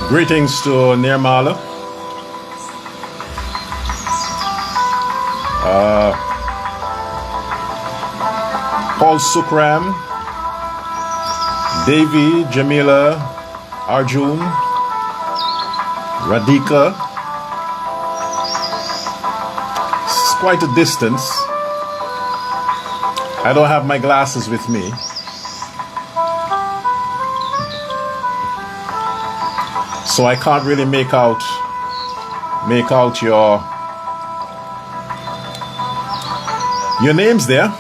Greetings to Nirmala. Paul Sukram, Devi, Jamila, Arjun, Radhika. It's quite a distance. I don't have my glasses with me. So I can't really make out your names there.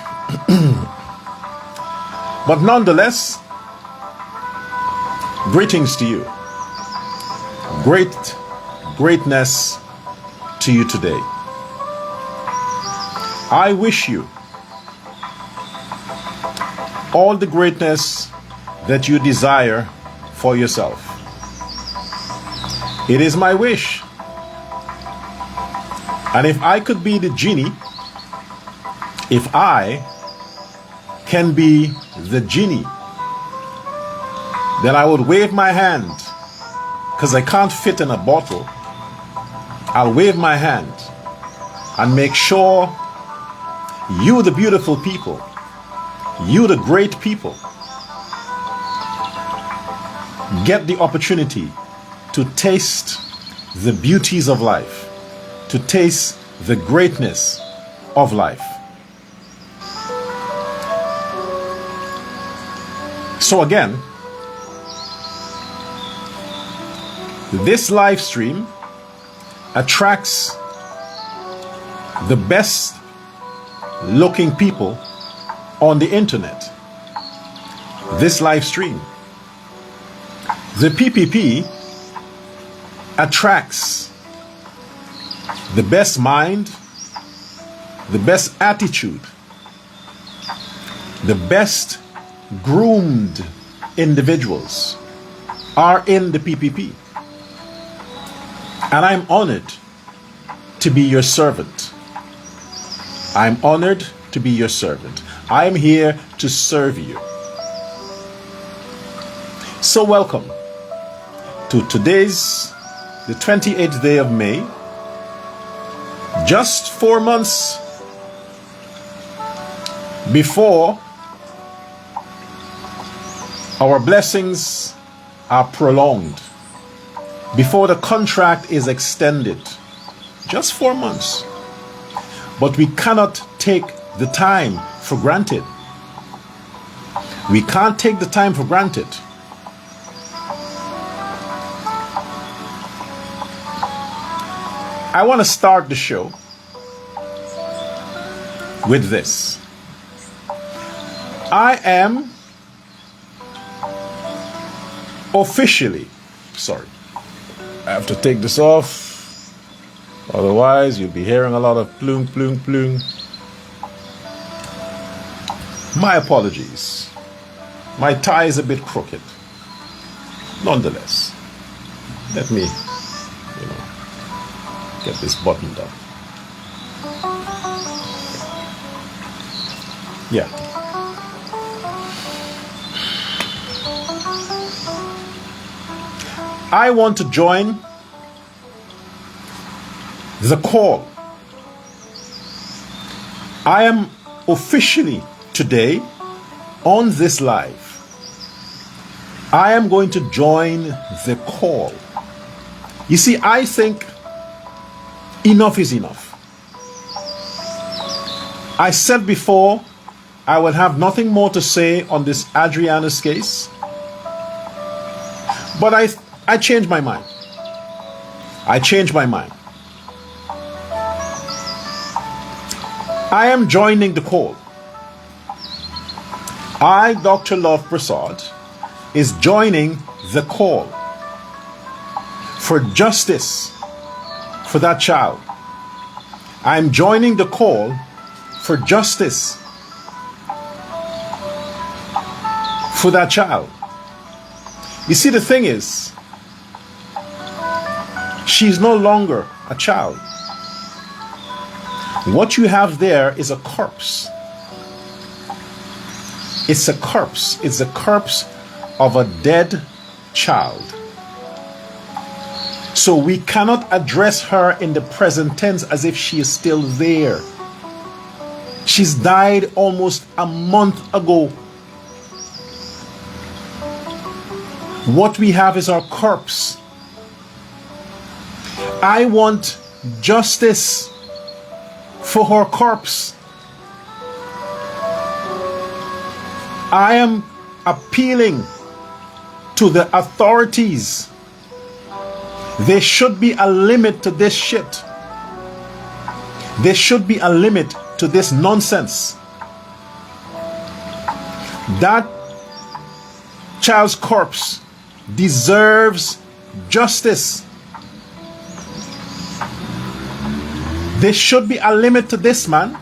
But nonetheless, greetings to you. Greatness to you today. I wish you all the greatness that you desire for yourself. It is my wish. And if I could be the genie, if I can be the genie, then I would wave my hand, because I can't fit in a bottle. I'll wave my hand and make sure you, the beautiful people, you, the great people, get the opportunity to taste the beauties of life, to taste the greatness of life. So again, this live stream attracts the best looking people on the internet. This live stream. The PPP attracts the best mind, the best attitude, the best groomed individuals are in the PPP. And I'm honored to be your servant. I'm honored to be your servant. I'm here to serve you. So welcome to today's, the 28th day of May. Just 4 months before our blessings are prolonged, before the contract is extended. Just 4 months. But we cannot take the time for granted. We can't take the time for granted. I want to start the show with this. I am officially, sorry, I have to take this off, otherwise you'll be hearing a lot of plung, plung, plung. My apologies. My tie is a bit crooked. Nonetheless, let me, get this buttoned up. Yeah. I want to join the call. I am officially today on this live. I am going to join the call. You see, I think enough is enough. I said before, I will have nothing more to say on this Adriana's case. But I changed my mind. I changed my mind. I am joining the call. I, Dr. Love Persaud, is joining the call for justice for that child. I'm joining the call for justice for that child. You see, the thing is, she's no longer a child. What you have there is a corpse. It's a corpse. It's a corpse of a dead child. So we cannot address her in the present tense as if she is still there. She's died almost a month ago. What we have is our corpse. I want justice for her corpse. I am appealing to the authorities. There should be a limit to this shit. There should be a limit to this nonsense. That child's corpse deserves justice. There should be a limit to this, man.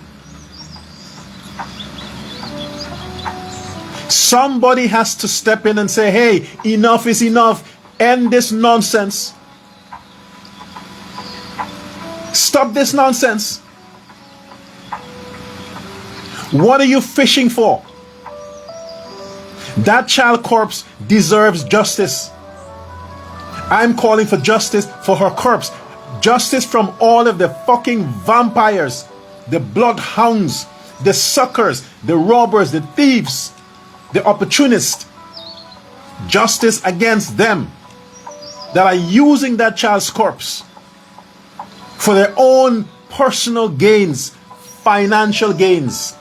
Somebody has to step in and say, hey, enough is enough. End this nonsense. Stop this nonsense. What are you fishing for? That child corpse deserves justice. I'm calling for justice for her corpse. Justice from all of the fucking vampires, the bloodhounds, the suckers, the robbers, the thieves, the opportunists. Justice against them that are using that child's corpse for their own personal gains, financial gains.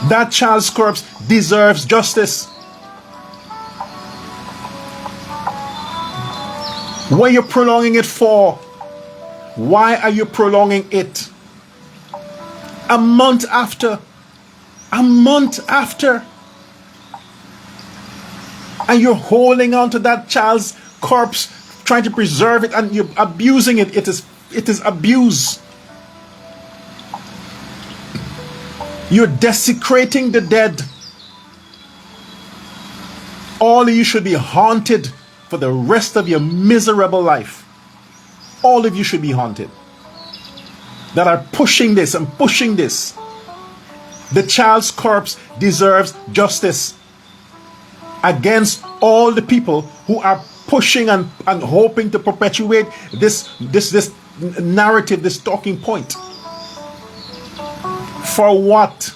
That child's corpse deserves justice. What are you prolonging it for? Why are you prolonging it? A month after. A month after. And you're holding on to that child's corpse, trying to preserve it, and you're abusing it. It is It is abuse. You're desecrating the dead. All of you should be haunted for the rest of your miserable life. All of you should be haunted. That are pushing this and pushing this. The child's corpse deserves justice against all the people who are pushing and hoping to perpetuate this narrative, this talking point. For what?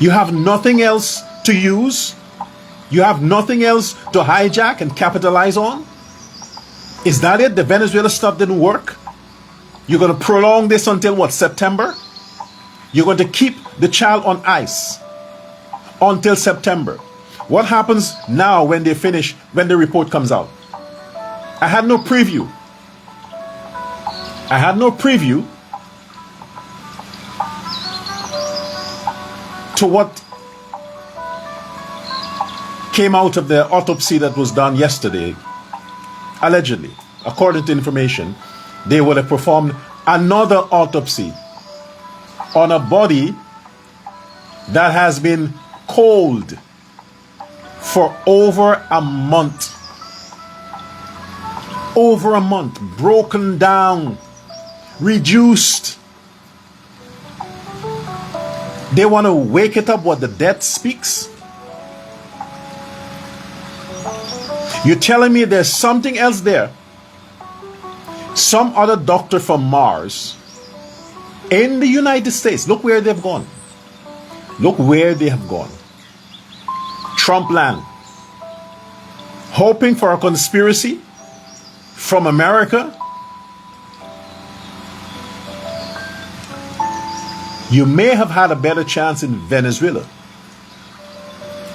You have nothing else to use? You have nothing else to hijack and capitalize on? Is that it? The Venezuela stuff didn't work? You're going to prolong this until what, September? You're going to keep the child on ice until September. What happens now when they finish, when the report comes out? I had no preview. I had no preview to what came out of the autopsy that was done yesterday. Allegedly, according to information, they would have performed another autopsy on a body that has been cold for over a month. Over a month, broken down, reduced. They want to wake it up what the death speaks. You're telling me there's something else there? Some other doctor from Mars in the United States. Look where they've gone. Look where they have gone. Trump land. Hoping for a conspiracy from America. You may have had a better chance in Venezuela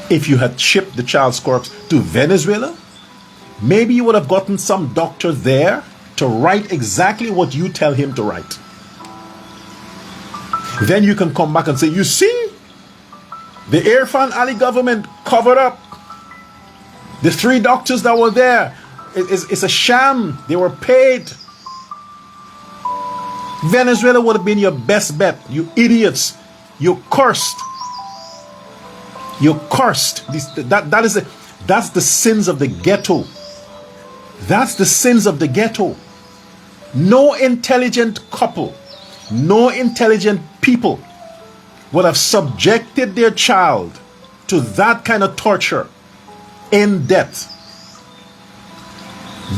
if you had shipped the child's corpse to Venezuela. Maybe you would have gotten some doctor there to write exactly what you tell him to write. Then you can come back and say, you see, the Irfan Ali government covered up. The 3 doctors that were there, it's a sham. They were paid. Venezuela would have been your best bet. You idiots. You cursed. You cursed. That's the sins of the ghetto. That's the sins of the ghetto. No intelligent couple, no intelligent people would have subjected their child to that kind of torture in depth.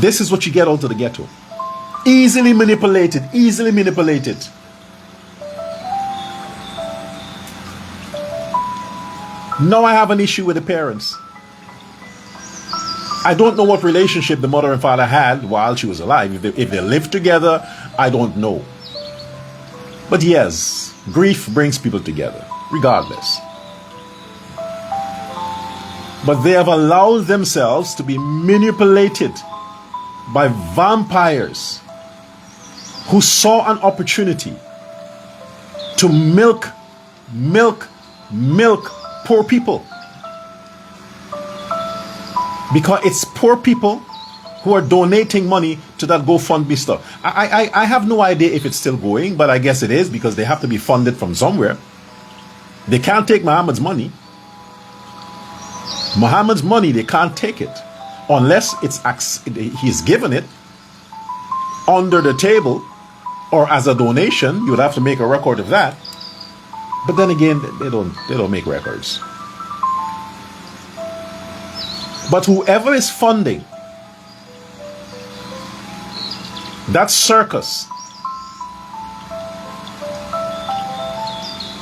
This is what you get out of the ghetto. Easily manipulated, easily manipulated. Now I have an issue with the parents. I don't know what relationship the mother and father had while she was alive. If they lived together, I don't know. But yes, grief brings people together, regardless. But they have allowed themselves to be manipulated by vampires who saw an opportunity to milk poor people. Because it's poor people who are donating money to that GoFundMe stuff. I have no idea if it's still going, but I guess it is because they have to be funded from somewhere. They can't take Muhammad's money. Muhammad's money, they can't take it. Unless he's given it under the table or as a donation. You would have to make a record of that. But then again, they don't make records. But whoever is funding that circus,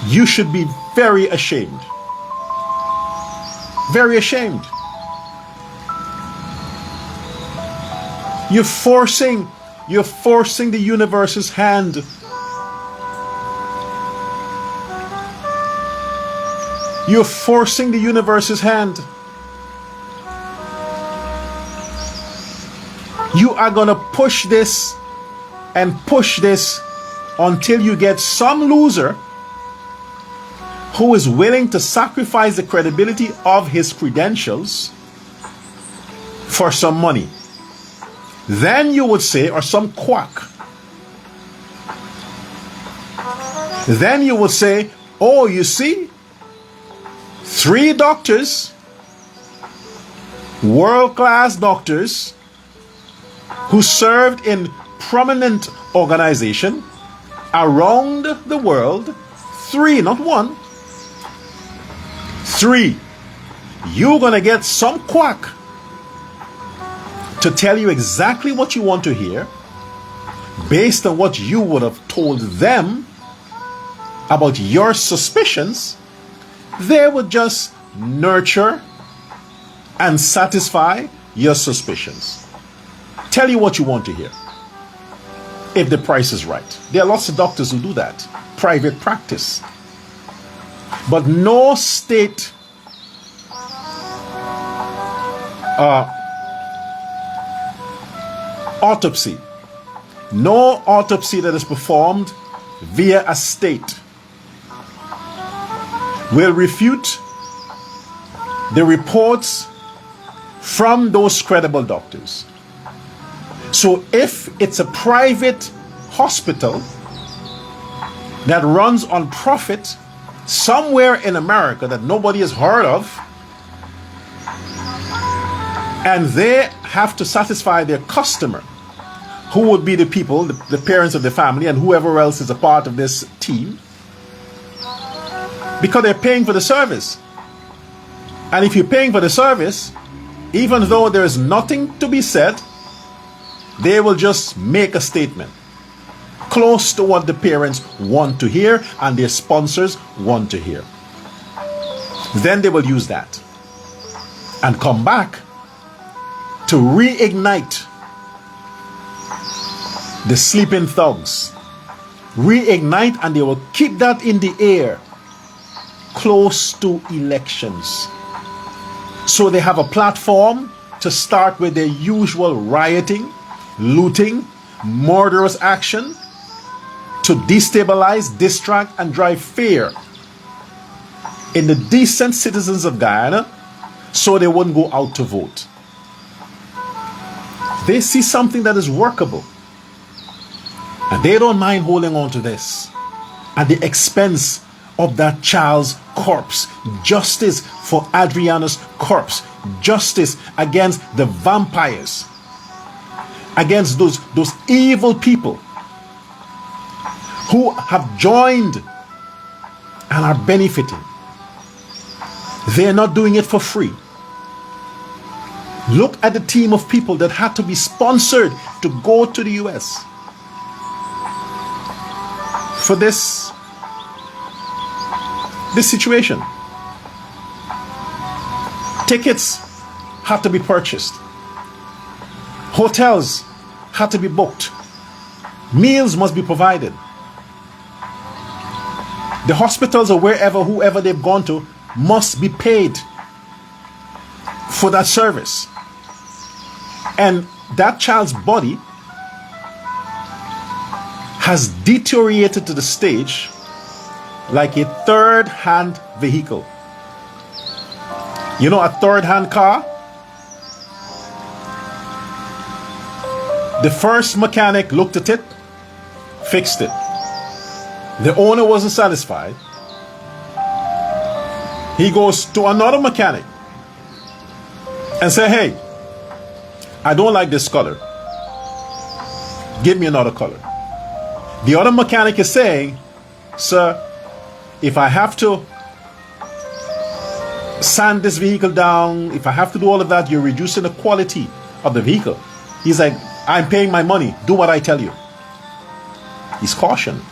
you should be very ashamed. Very ashamed. You're forcing the universe's hand. You're forcing the universe's hand. You are going to push this and push this until you get some loser who is willing to sacrifice the credibility of his credentials for some money. Then you would say, or some quack. Then you would say, oh, you see, 3 doctors, world-class doctors, who served in prominent organization around the world, 3, not 1, 3. You're going to get some quack to tell you exactly what you want to hear based on what you would have told them about your suspicions. They would just nurture and satisfy your suspicions. Tell you what you want to hear if the price is right. There are lots of doctors who do that. Private practice. But no state autopsy, no autopsy that is performed via a state will refute the reports from those credible doctors. So if it's a private hospital that runs on profit somewhere in America that nobody has heard of, and they have to satisfy their customer, who would be the people, the parents of the family, and whoever else is a part of this team, because they're paying for the service. And if you're paying for the service, even though there is nothing to be said, they will just make a statement close to what the parents want to hear and their sponsors want to hear. Then they will use that and come back to reignite the sleeping thugs. Reignite, and they will keep that in the air close to elections. So they have a platform to start with their usual rioting, looting, murderous action to destabilize, distract, and drive fear in the decent citizens of Guyana so they wouldn't go out to vote. They see something that is workable, and they don't mind holding on to this at the expense of that child's corpse. Justice for Adriana's corpse. Justice against the vampires, against those evil people who have joined and are benefiting. They're not doing it for free. Look at the team of people that had to be sponsored to go to the US for this situation. Tickets had to be purchased. Hotels had to be booked. Meals must be provided. The hospitals or whoever they've gone to must be paid for that service. And that child's body has deteriorated to the stage like a third-hand vehicle. You know, a third-hand car? The first mechanic looked at it, fixed it. The owner wasn't satisfied. He goes to another mechanic and say, hey, I don't like this color. Give me another color. The other mechanic is saying, sir, if I have to sand this vehicle down, if I have to do all of that, you're reducing the quality of the vehicle. He's like, I'm paying my money. Do what I tell you. He's cautioned.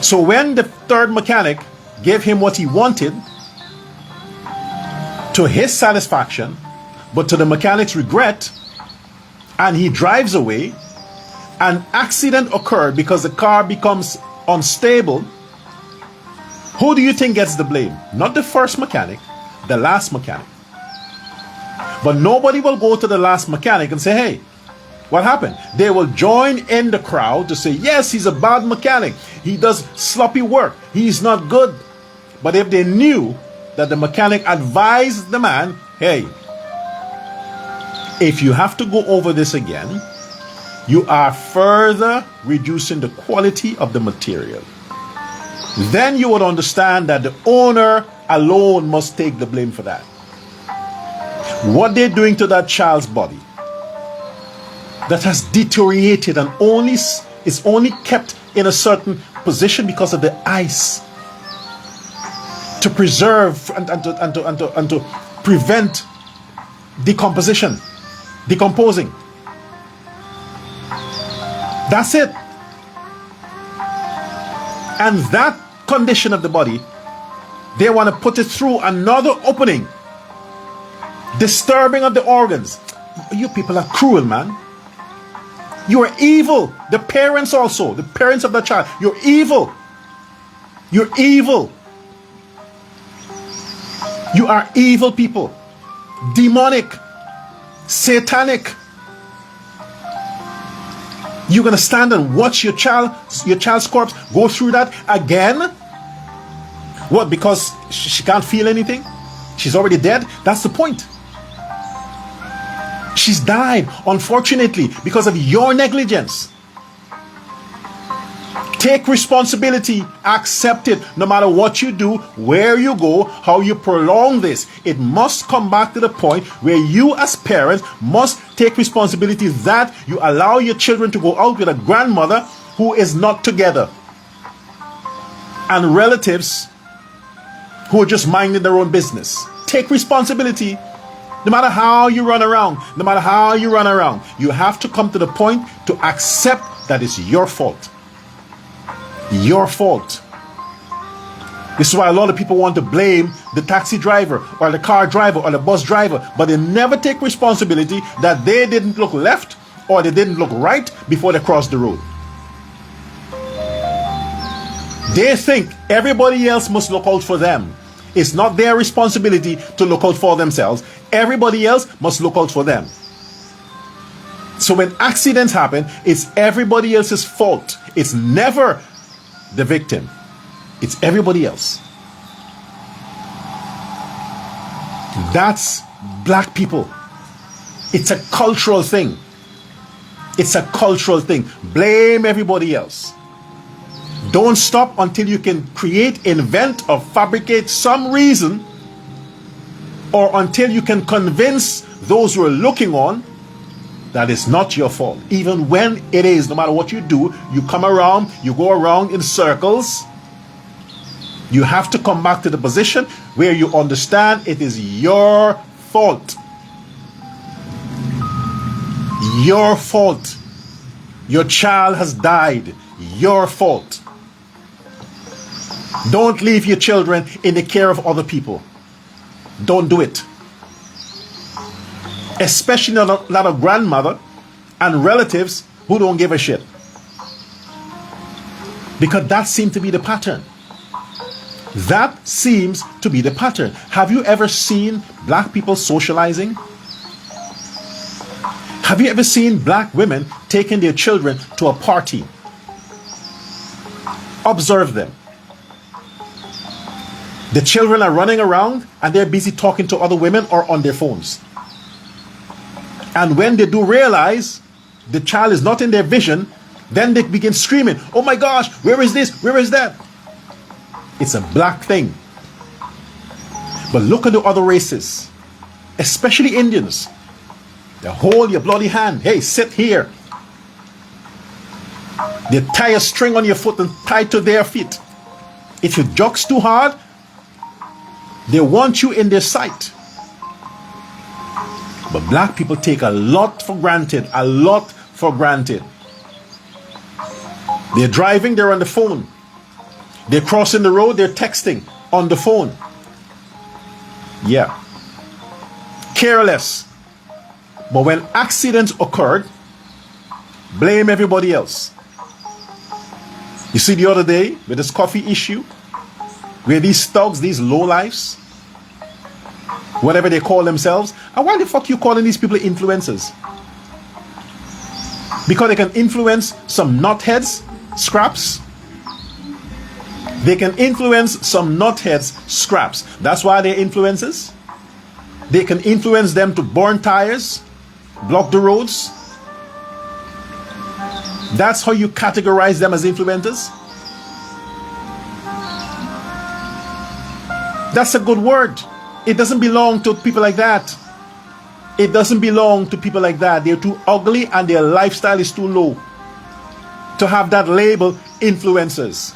So when the third mechanic gave him what he wanted, to his satisfaction, but to the mechanic's regret, and he drives away, an accident occurred because the car becomes unstable, who do you think gets the blame? Not the first mechanic, the last mechanic. But nobody will go to the last mechanic and say, hey, what happened? They will join in the crowd to say, yes, he's a bad mechanic. He does sloppy work. He's not good. But if they knew that the mechanic advised the man, hey, If you have to go over this again, you are further reducing the quality of the material. Then you would understand that the owner alone must take the blame for that. What they're doing to that child's body that has deteriorated and is only kept in a certain position because of the ice to preserve and to prevent decomposing. That's it. And that condition of the body, they want to put it through another opening, disturbing of the organs. You people are cruel, man. You are evil. The parents also, the parents of the child, you're evil. You're evil. You are evil people. Demonic. Satanic. You're going to stand and watch your child's corpse go through that again? What, because she can't feel anything? She's already dead? That's the point. She's died, unfortunately, because of your negligence. Take responsibility, accept it, no matter what you do, where you go, how you prolong this. It must come back to the point where you as parents must take responsibility that you allow your children to go out with a grandmother who is not together, and relatives who are just minding their own business. Take responsibility. No matter how you run around, you have to come to the point to accept that it's your fault. Your fault. This is why a lot of people want to blame the taxi driver or the car driver or the bus driver, but they never take responsibility that they didn't look left or they didn't look right before they crossed the road. They think everybody else must look out for them. It's not their responsibility to look out for themselves. Everybody else must look out for them. So when accidents happen, it's everybody else's fault. It's never the victim. It's everybody else. That's black people. It's a cultural thing. It's a cultural thing. Blame everybody else. Don't stop until you can create, invent, or fabricate some reason, or until you can convince those who are looking on that it's not your fault. Even when it is, no matter what you do, you come around, you go around in circles. You have to come back to the position where you understand it is your fault. Your fault. Your child has died. Your fault. Don't leave your children in the care of other people. Don't do it. Especially not a grandmother and relatives who don't give a shit. Because that seems to be the pattern. That seems to be the pattern. Have you ever seen black people socializing? Have you ever seen black women taking their children to a party? Observe them. The children are running around and they're busy talking to other women or on their phones. And when they do realize the child is not in their vision, then they begin screaming, "Oh my gosh, where is this? Where is that?" It's a black thing. But look at the other races, especially Indians. They hold your bloody hand. "Hey, sit here." They tie a string on your foot and tie it to their feet. If you jog too hard, they want you in their sight. But black people take a lot for granted. A lot for granted. They're driving, they're on the phone. They're crossing the road, they're texting on the phone. Yeah. Careless. But when accidents occurred, blame everybody else. You see the other day with this coffee issue, where these thugs, these lowlifes, whatever they call themselves, and why the fuck you calling these people influencers? Because they can influence some nutheads, scraps. They can influence some nutheads, scraps. That's why they're influencers. They can influence them to burn tires block the roads. That's how you categorize them as influencers. That's a good word. It doesn't belong to people like that. It doesn't belong to people like that. They're too ugly and their lifestyle is too low to have that label, influencers.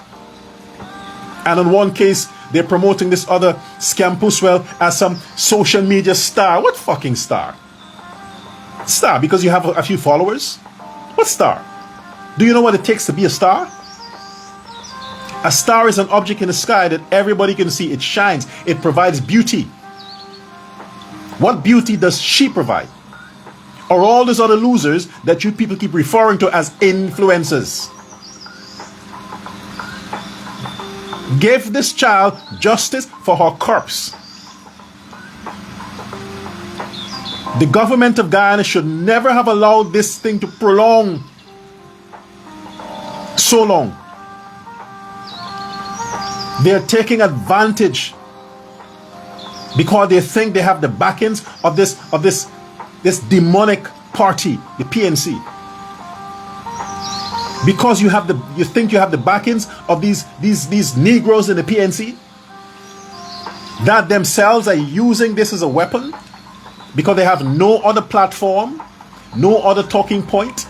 And in one case, they're promoting this other Scampuswell as some social media star. What fucking star? Star because you have a few followers? What star? Do you know what it takes to be a star? A star is an object in the sky that everybody can see. It shines. It provides beauty. What beauty does she provide? Or all those other losers that you people keep referring to as influencers? Give this child justice for her corpse. The government of Guyana should never have allowed this thing to prolong so long. They're taking advantage because they think they have the backings of this demonic party, the PNC. Because you think you have the backings of these Negroes in the PNC that themselves are using this as a weapon because they have no other platform, no other talking point,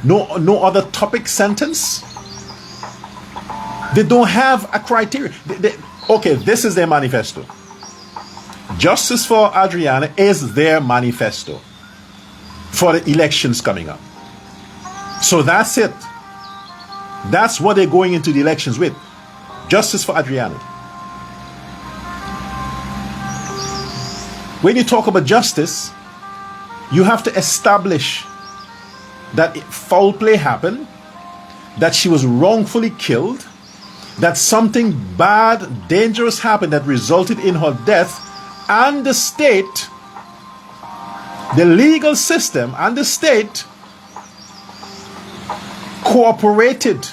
no other topic sentence. They don't have a criteria. Okay, this is their manifesto. Justice for Adriana is their manifesto for the elections coming up. So that's it. That's what they're going into the elections with. Justice for Adriana. When you talk about justice, you have to establish that foul play happened, that she was wrongfully killed, that something bad, dangerous happened that resulted in her death, and the state, the legal system and the state cooperated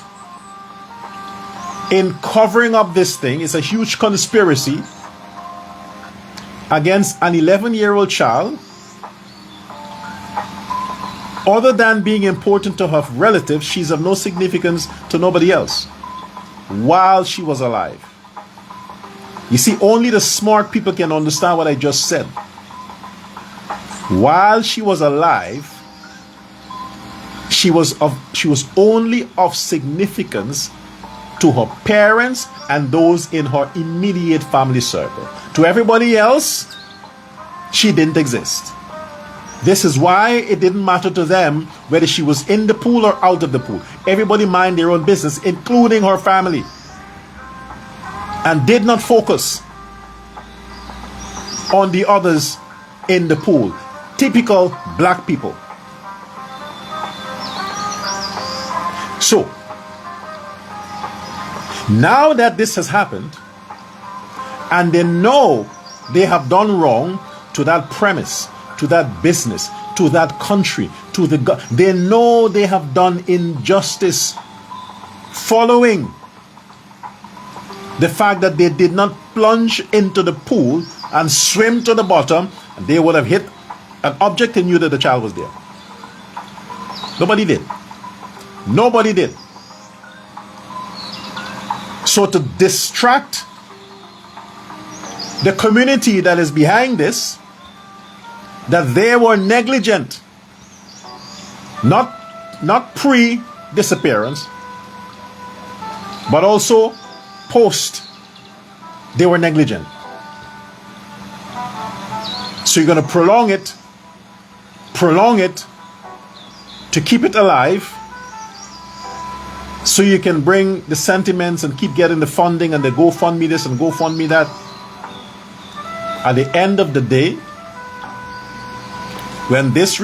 in covering up this thing. It's a huge conspiracy against an 11-year-old child. Other than being important to her relatives, she's of no significance to nobody else while she was alive. You see, only the smart people can understand what I just said. While she was alive, she was only of significance to her parents and those in her immediate family circle. To everybody else, she didn't exist. This is why it didn't matter to them whether she was in the pool or out of the pool. Everybody mind their own business, including her family, and did not focus on the others in the pool. Typical black people. So, now that this has happened, and they know they have done wrong to that premise, to that business, to that country, to they know they have done injustice following the fact that they did not plunge into the pool and swim to the bottom, and they would have hit an object and knew that the child was there. Nobody did. Nobody did. So to distract the community that is behind this, that they were negligent, not pre-disappearance, but also post, they were negligent. So you're going to prolong it to keep it alive, so you can bring the sentiments and keep getting the funding and the GoFundMe this and GoFundMe that. At the end of the day, when this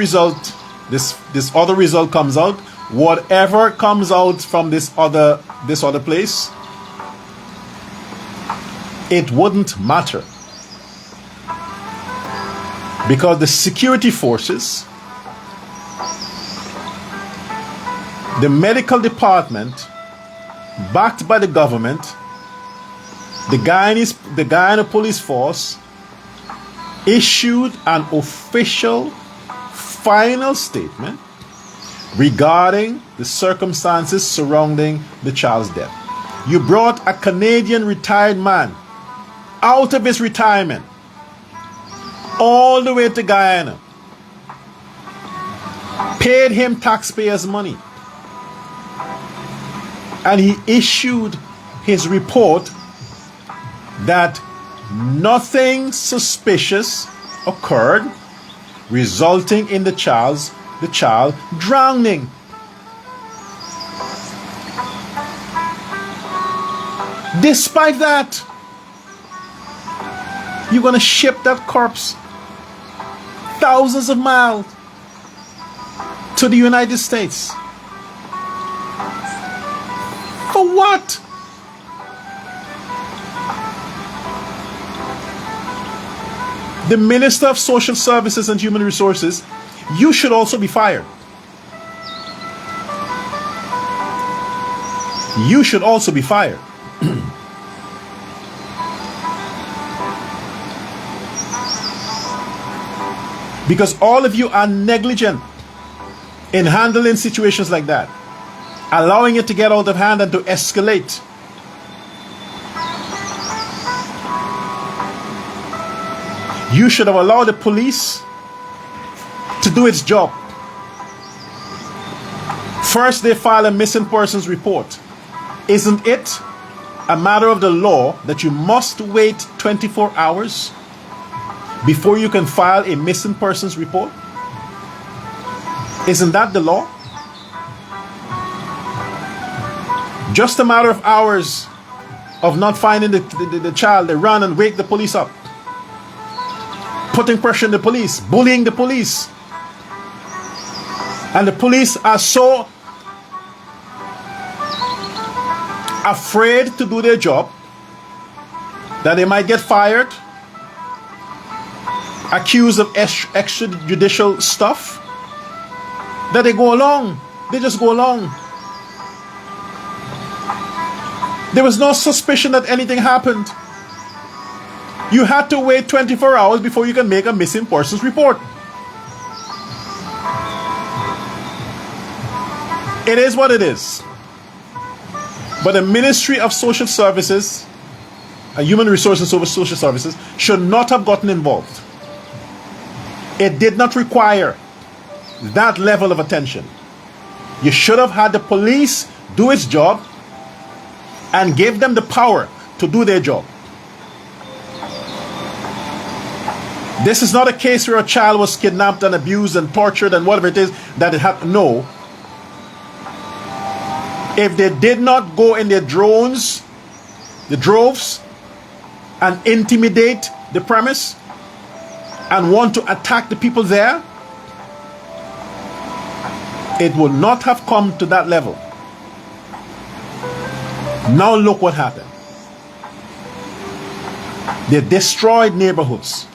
other result comes out, whatever comes out from this other place, it wouldn't matter, because the security forces, the medical department, backed by the government, the Guyana police force, issued an official final statement regarding the circumstances surrounding the child's death. You brought a Canadian retired man out of his retirement all the way to Guyana, paid him taxpayers' money, and he issued his report that nothing suspicious occurred, resulting in the child drowning. Despite that, you're going to ship that corpse thousands of miles to the United States. For what? The Minister of Social Services and Human Resources, you should also be fired. You should also be fired. Because all of you are negligent in handling situations like that, allowing it to get out of hand and to escalate. You should have allowed the police to do its job. First, they file a missing persons report. Isn't it a matter of the law that you must wait 24 hours before you can file a missing persons report? Isn't that the law? Just a matter of hours of not finding the child, they run and wake the police up, putting pressure on the police, bullying the police. And the police are so afraid to do their job that they might get fired, accused of extrajudicial stuff, that they go along. They just go along. There was no suspicion that anything happened. You had to wait 24 hours before you can make a missing persons report. It is what it is. But the Ministry of Social Services, Human Resources over Social Services, should not have gotten involved. It did not require that level of attention. You should have had the police do its job and give them the power to do their job. This is not a case where a child was kidnapped and abused and tortured and whatever it is that it happened. No. If they did not go in their droves, and intimidate the premise and want to attack the people there, it would not have come to that level. Now look what happened. They destroyed neighborhoods,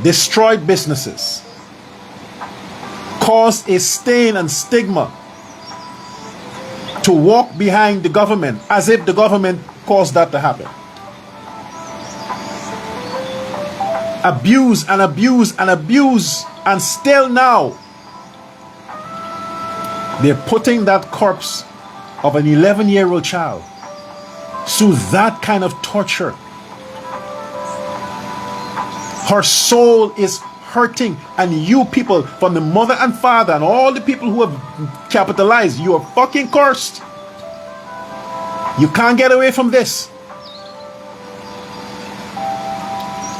destroyed businesses, caused a stain and stigma to walk behind the government as if the government caused that to happen. Abuse and abuse and abuse, and still now they're putting that corpse of an 11-year-old child through that kind of torture. Her soul is hurting, and you people, from the mother and father and all the people who have capitalized, you are fucking cursed. You can't get away from this.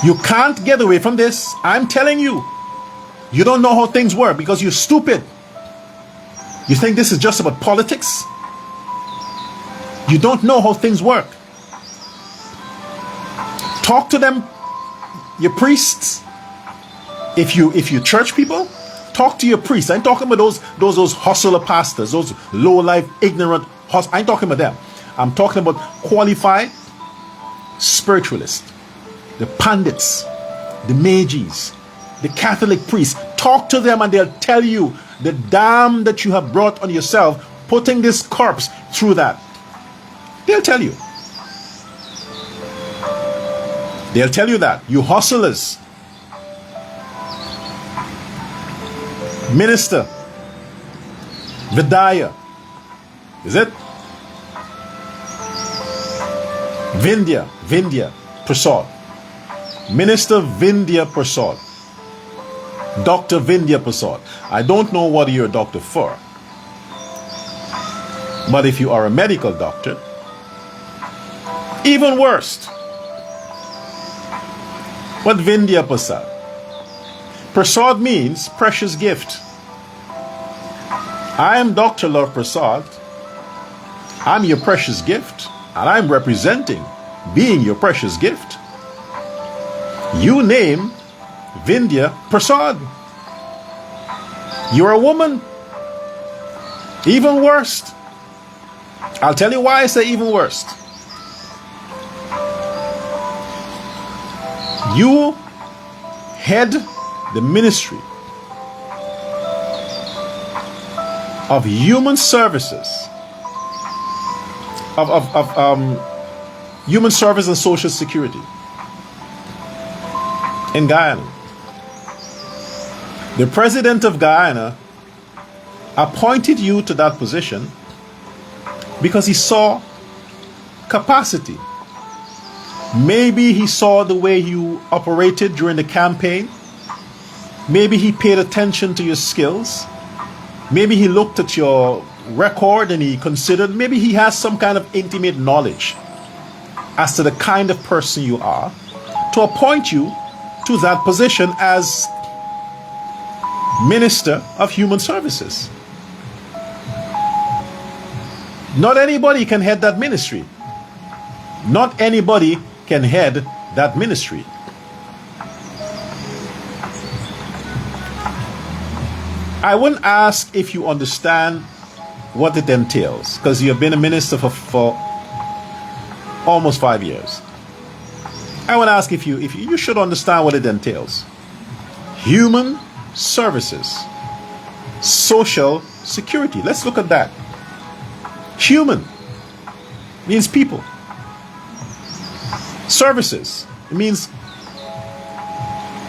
You can't get away from this. I'm telling you. You don't know how things work because you're stupid. You think this is just about politics? You don't know how things work. Talk to them, your priests. If you church people, talk to your priests. I'm talking about those hustler pastors, those low life, ignorant I ain't talking about them. I'm talking about qualified spiritualists, the pundits, the mages, the Catholic priests. Talk to them and they'll tell you the damn that you have brought on yourself putting this corpse through that. They'll tell you. They'll tell you that. You hustlers. Minister Vidya, is it? Vindhya Persaud. Minister Vindhya Persaud. Dr. Vindhya Persaud. I don't know what you're a doctor for. But if you are a medical doctor, even worse. What Vindhya Persaud? Persaud means precious gift. I am Dr. Love Persaud. I'm your precious gift. And I'm representing being your precious gift. You name Vindhya Persaud. You're a woman. Even worse. I'll tell you why I say even worse. You head the Ministry of Human Services, Human Service and Social Security in Guyana. The president of Guyana appointed you to that position because he saw capacity. Maybe he saw the way you operated during the campaign. Maybe he paid attention to your skills. Maybe he looked at your record and he considered, maybe he has some kind of intimate knowledge as to the kind of person you are to appoint you to that position as Minister of Human Services. Not anybody can head that ministry. Not anybody can head that ministry. I wouldn't ask if you understand what it entails, because you have been a minister for almost 5 years. I would ask if you should understand what it entails. Human services, social security. Let's look at that. Human means people. Services, it means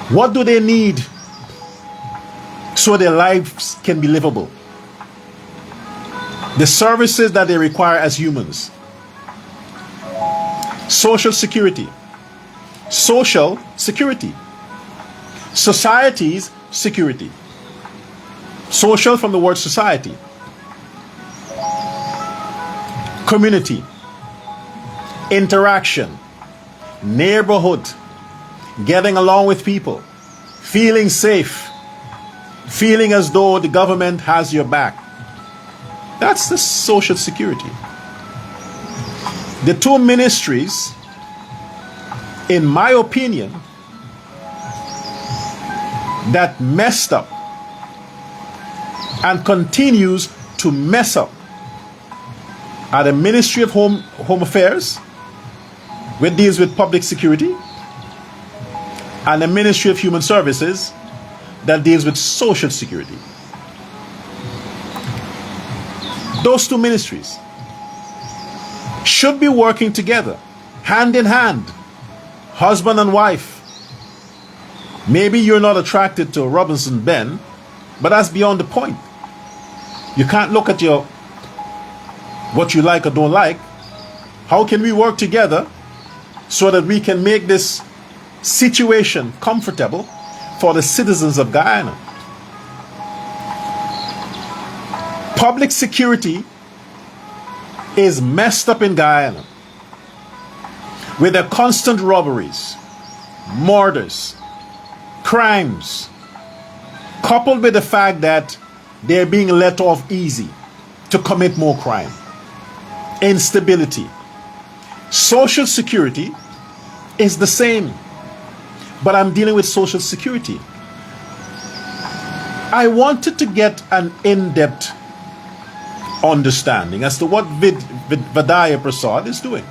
what do they need so their lives can be livable? The services that they require as humans. Social security. Social security. Society's security. Social from the word society. Community. Interaction. Neighborhood. Getting along with people. Feeling safe. Feeling as though the government has your back. That's the social security. The two ministries, in my opinion, that messed up and continues to mess up are the Ministry of Home Affairs, which deals with public security, and the Ministry of Human Services, that deals with social security. Those two ministries should be working together, hand in hand, husband and wife. Maybe you're not attracted to Robinson Ben, but that's beyond the point. You can't look at what you like or don't like. How can we work together so that we can make this situation comfortable for the citizens of Guyana? Public security is messed up in Guyana with the constant robberies, murders, crimes, coupled with the fact that they're being let off easy to commit more crime. Instability. Social security is the same, but I'm dealing with social security. I wanted to get an in-depth understanding as to what Vidya Persaud is doing.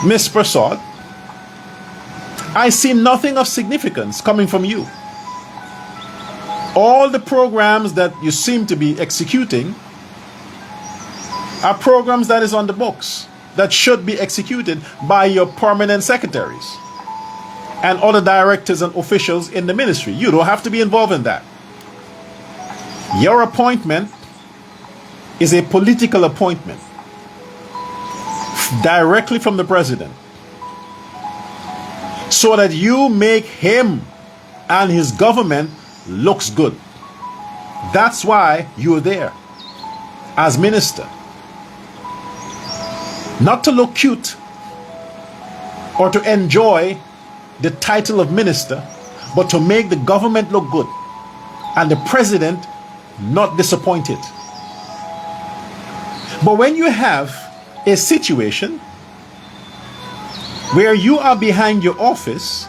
Miss Persaud, I see nothing of significance coming from you. All the programs that you seem to be executing are programs that is on the books that should be executed by your permanent secretaries. and other directors and officials in the ministry. You don't have to be involved in that. Your appointment is a political appointment directly from the president, so that you make him and his government looks good. That's why you're there as minister. Not to look cute or to enjoy the title of minister, but to make the government look good and the president not disappointed. But when you have a situation where you are behind your office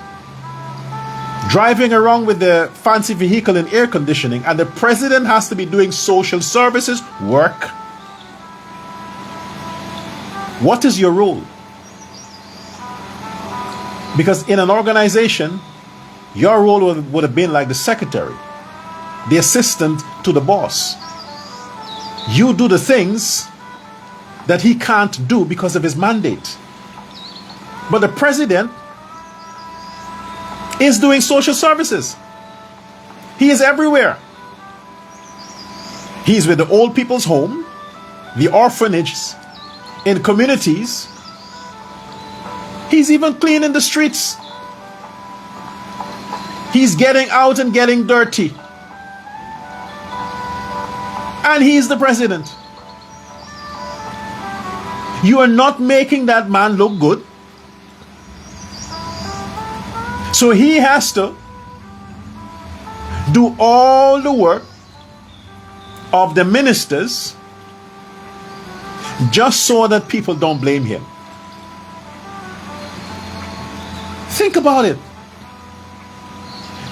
driving around with the fancy vehicle and air conditioning, and the president has to be doing social services work, what is your role? Because in an organization, your role would have been like the secretary, the assistant to the boss. You do the things that he can't do because of his mandate. But the president is doing social services. He is everywhere. He is with the old people's home, the orphanages, in communities. He's even cleaning the streets. He's getting out and getting dirty. And he's the president. You are not making that man look good. So he has to do all the work of the ministers just so that people don't blame him. Think about it.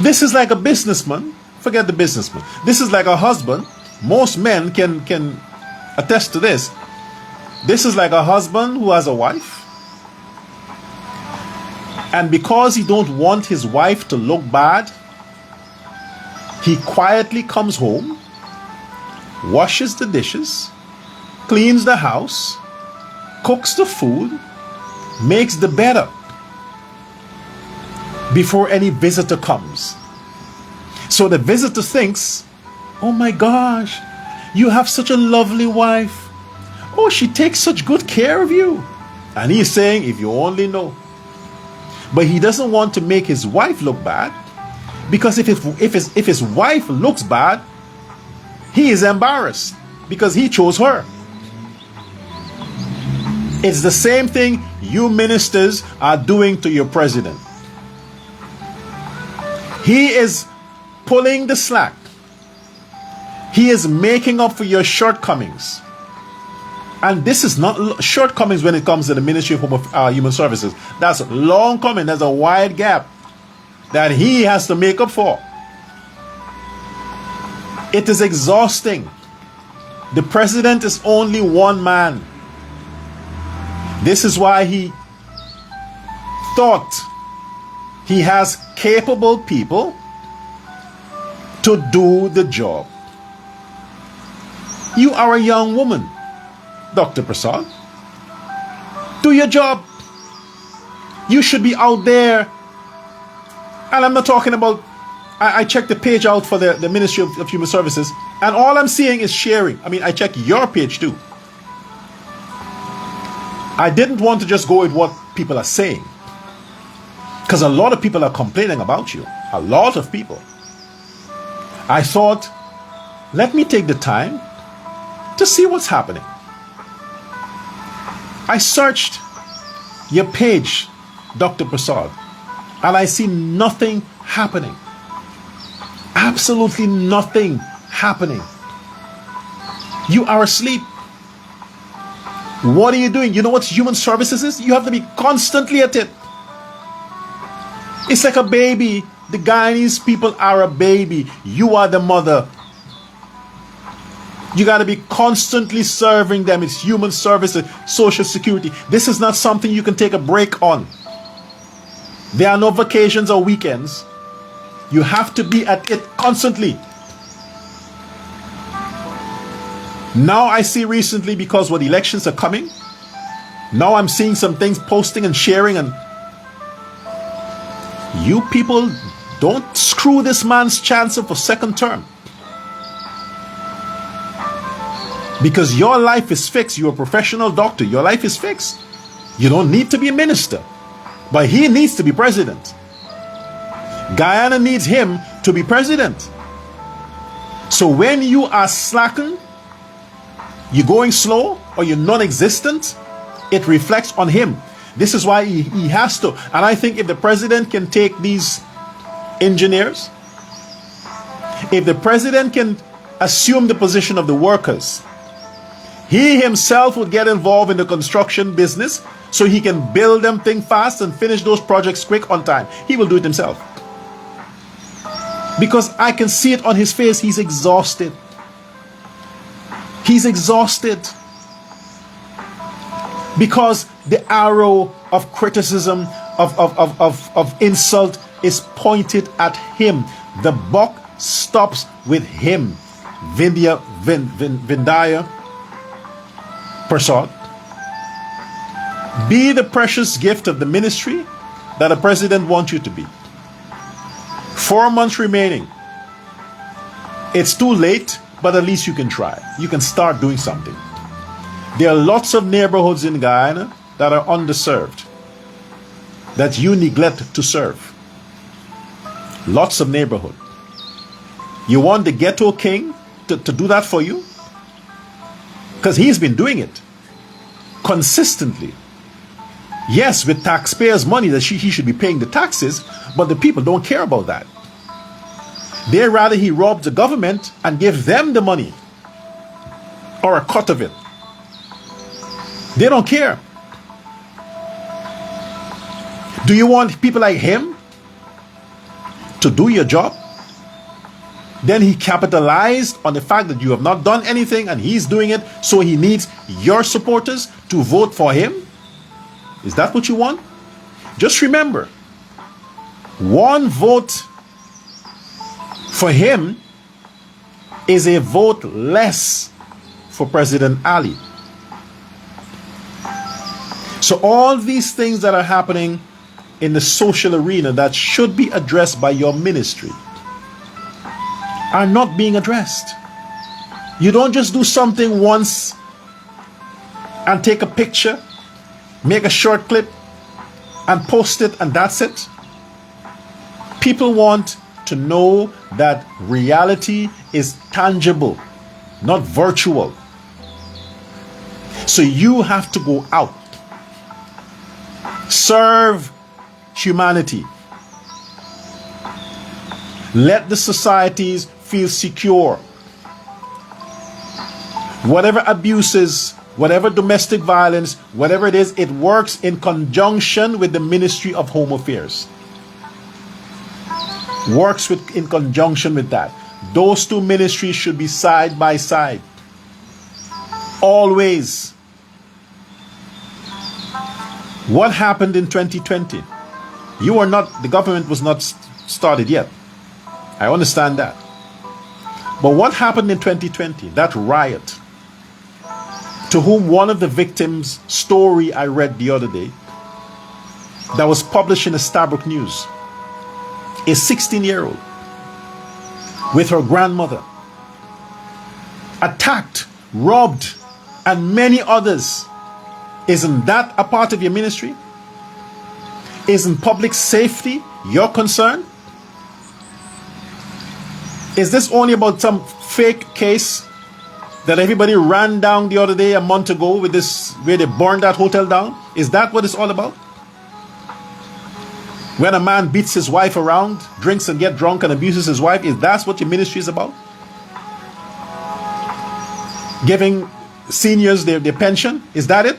This is like a businessman. Forget the businessman. This is like a husband. Most men can attest to this. This is like a husband who has a wife. And because he don't want his wife to look bad, he quietly comes home, washes the dishes, cleans the house, cooks the food, makes the bed up before any visitor comes. So the visitor thinks, oh my gosh, you have such a lovely wife. Oh, she takes such good care of you. And he's saying, if you only know. But he doesn't want to make his wife look bad, because if his wife looks bad, he is embarrassed because he chose her. It's the same thing you ministers are doing to your president. He is pulling the slack. He is making up for your shortcomings. And this is not shortcomings when it comes to the Ministry of Human Services. That's long coming. There's a wide gap that he has to make up for. It is exhausting. The president is only one man. This is why he thought he has capable people to do the job. You are a young woman, Dr. Persaud. Do your job. You should be out there. And I'm not talking about, I checked the page out for the Ministry of Human Services, and all I'm seeing is sharing. I mean, I checked your page too. I didn't want to just go with what people are saying, because a lot of people are complaining about you. A lot of people. I thought, let me take the time to see what's happening. I searched your page, Dr. Persaud, and I see nothing happening. Absolutely nothing happening. You are asleep. What are you doing? You know what human services is? You have to be constantly at it. It's like a baby. The Guyanese people are a baby. You are the mother. You got to be constantly serving them. It's human services, social security. This is not something you can take a break on. There are no vacations or weekends. You have to be at it constantly. Now I see recently, because what elections are coming, now I'm seeing some things posting and sharing, and You people don't screw this man's chance up for second term. Because your life is fixed. You're a professional doctor. Your life is fixed. You don't need to be a minister. But he needs to be president. Guyana needs him to be president. So when you are slacking, you're going slow, or you're non-existent, it reflects on him. This is why he has to. And I think if the president can take these engineers, if the president can assume the position of the workers, he himself would get involved in the construction business so he can build them things fast and finish those projects quick on time. He will do it himself. Because I can see it on his face. He's exhausted. He's exhausted. Because the arrow of criticism, of insult is pointed at him. The buck stops with him. Vindhya Persaud. Be the precious gift of the ministry that the president wants you to be. 4 months remaining. It's too late, but at least you can try. You can start doing something. There are lots of neighborhoods in Guyana that are underserved, that you neglect to serve. Lots of neighborhoods. You want the ghetto king to do that for you? Because he's been doing it consistently. Yes, with taxpayers' money that he should be paying the taxes, but the people don't care about that. They'd rather he rob the government and give them the money or a cut of it. They don't care. Do you want people like him to do your job? Then he capitalized on the fact that you have not done anything and he's doing it, so he needs your supporters to vote for him. Is that what you want? Just remember, one vote for him is a vote less for President Ali. So all these things that are happening in the social arena that should be addressed by your ministry are not being addressed. You don't just do something once and take a picture, make a short clip and post it, and that's it. People want to know that reality is tangible, not virtual. So you have to go out, serve humanity, let the societies feel secure. Whatever abuses, whatever domestic violence, whatever it is, it works in conjunction with the Ministry of Home Affairs. Works in conjunction with that. Those two ministries should be side by side. Always. What happened in 2020? The government was not started yet. I understand that. But what happened in 2020? That riot, to whom one of the victims' story I read the other day, that was published in the Stabroek News, a 16-year-old with her grandmother, attacked, robbed, and many others. Isn't that a part of your ministry? Isn't public safety your concern? Is this only about some fake case that everybody ran down the other day, a month ago, with this, where they burned that hotel down? Is that what it's all about? When a man beats his wife around, drinks and gets drunk and abuses his wife, is that what your ministry is about? Giving seniors their pension? Is that it?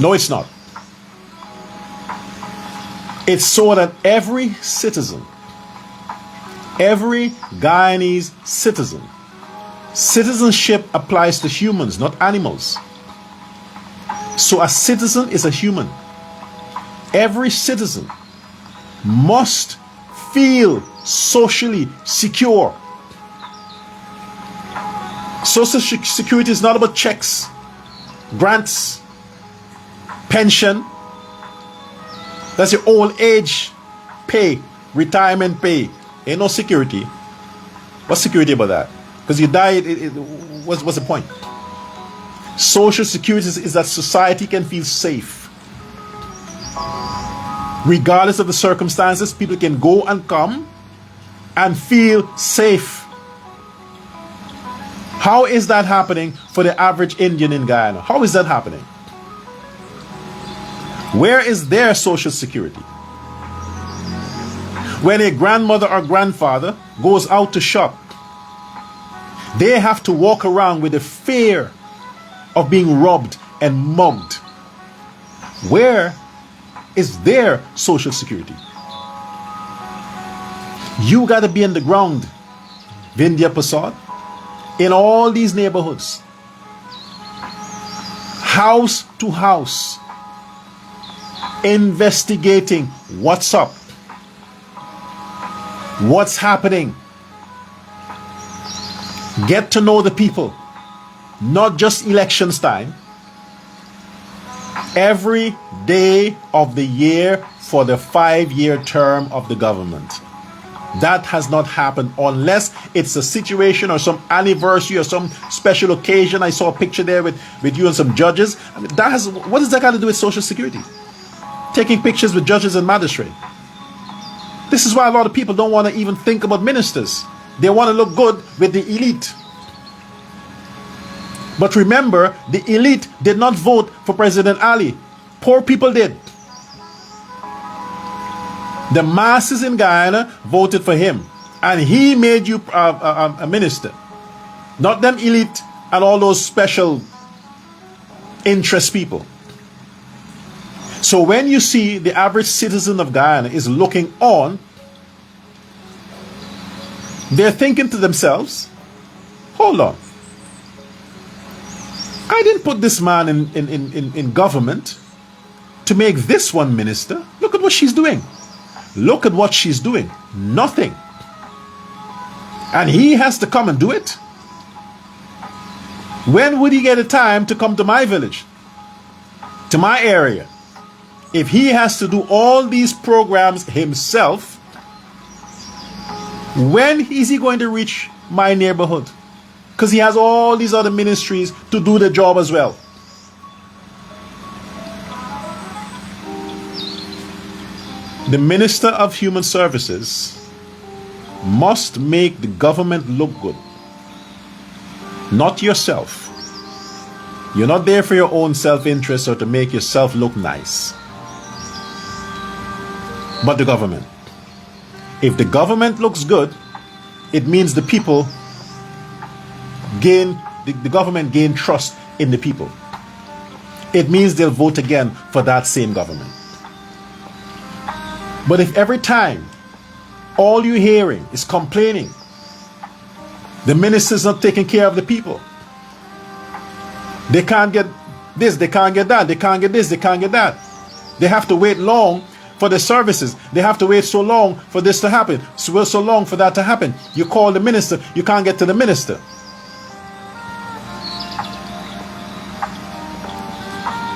No, it's not. It's so that every citizen, every Guyanese citizen, citizenship applies to humans, not animals. So a citizen is a human. Every citizen must feel socially secure. Social security is not about checks, grants, pension. That's your old age pay, retirement pay. Ain't no security. What's security about that? Because you die, what's the point? Social security is that society can feel safe. Regardless of the circumstances, people can go and come and feel safe. How is that happening for the average Indian in Guyana? How is that happening? Where is their social security? When a grandmother or grandfather goes out to shop, they have to walk around with the fear of being robbed and mugged. Where is their social security? You got to be on the ground, Vindhya Persaud, in all these neighborhoods, house to house, investigating what's up, what's happening. Get to know the people, not just elections time. Every day of the year for the 5-year term of the government. That has not happened unless it's a situation or some anniversary or some special occasion. I saw a picture there with you and some judges. I mean, what does that got to do with Social Security? Taking pictures with judges and magistrates. This is why a lot of people don't want to even think about ministers. They want to look good with the elite. But remember, the elite did not vote for President Ali. Poor people did. The masses in Guyana voted for him. And he made you a minister. Not them elite and all those special interest people. So when you see the average citizen of Guyana is looking on, they're thinking to themselves, hold on. I didn't put this man in government to make this one minister. Look at what she's doing. Look at what she's doing. Nothing. And he has to come and do it? When would he get a time to come to my village? To my area? If he has to do all these programs himself, when is he going to reach my neighborhood? Because he has all these other ministries to do the job as well. The Minister of Human Services must make the government look good. Not yourself. You're not there for your own self-interest or to make yourself look nice. But the government. If the government looks good, it means the people gain, the government gain trust in the people. It means they'll vote again for that same government. But if every time all you're hearing is complaining, the minister's not taking care of the people, they can't get this, they can't get that, they can't get this, they can't get that. They have to wait long for the services. They have to wait so long for this to happen, so long for that to happen. You call the minister, you can't get to the minister.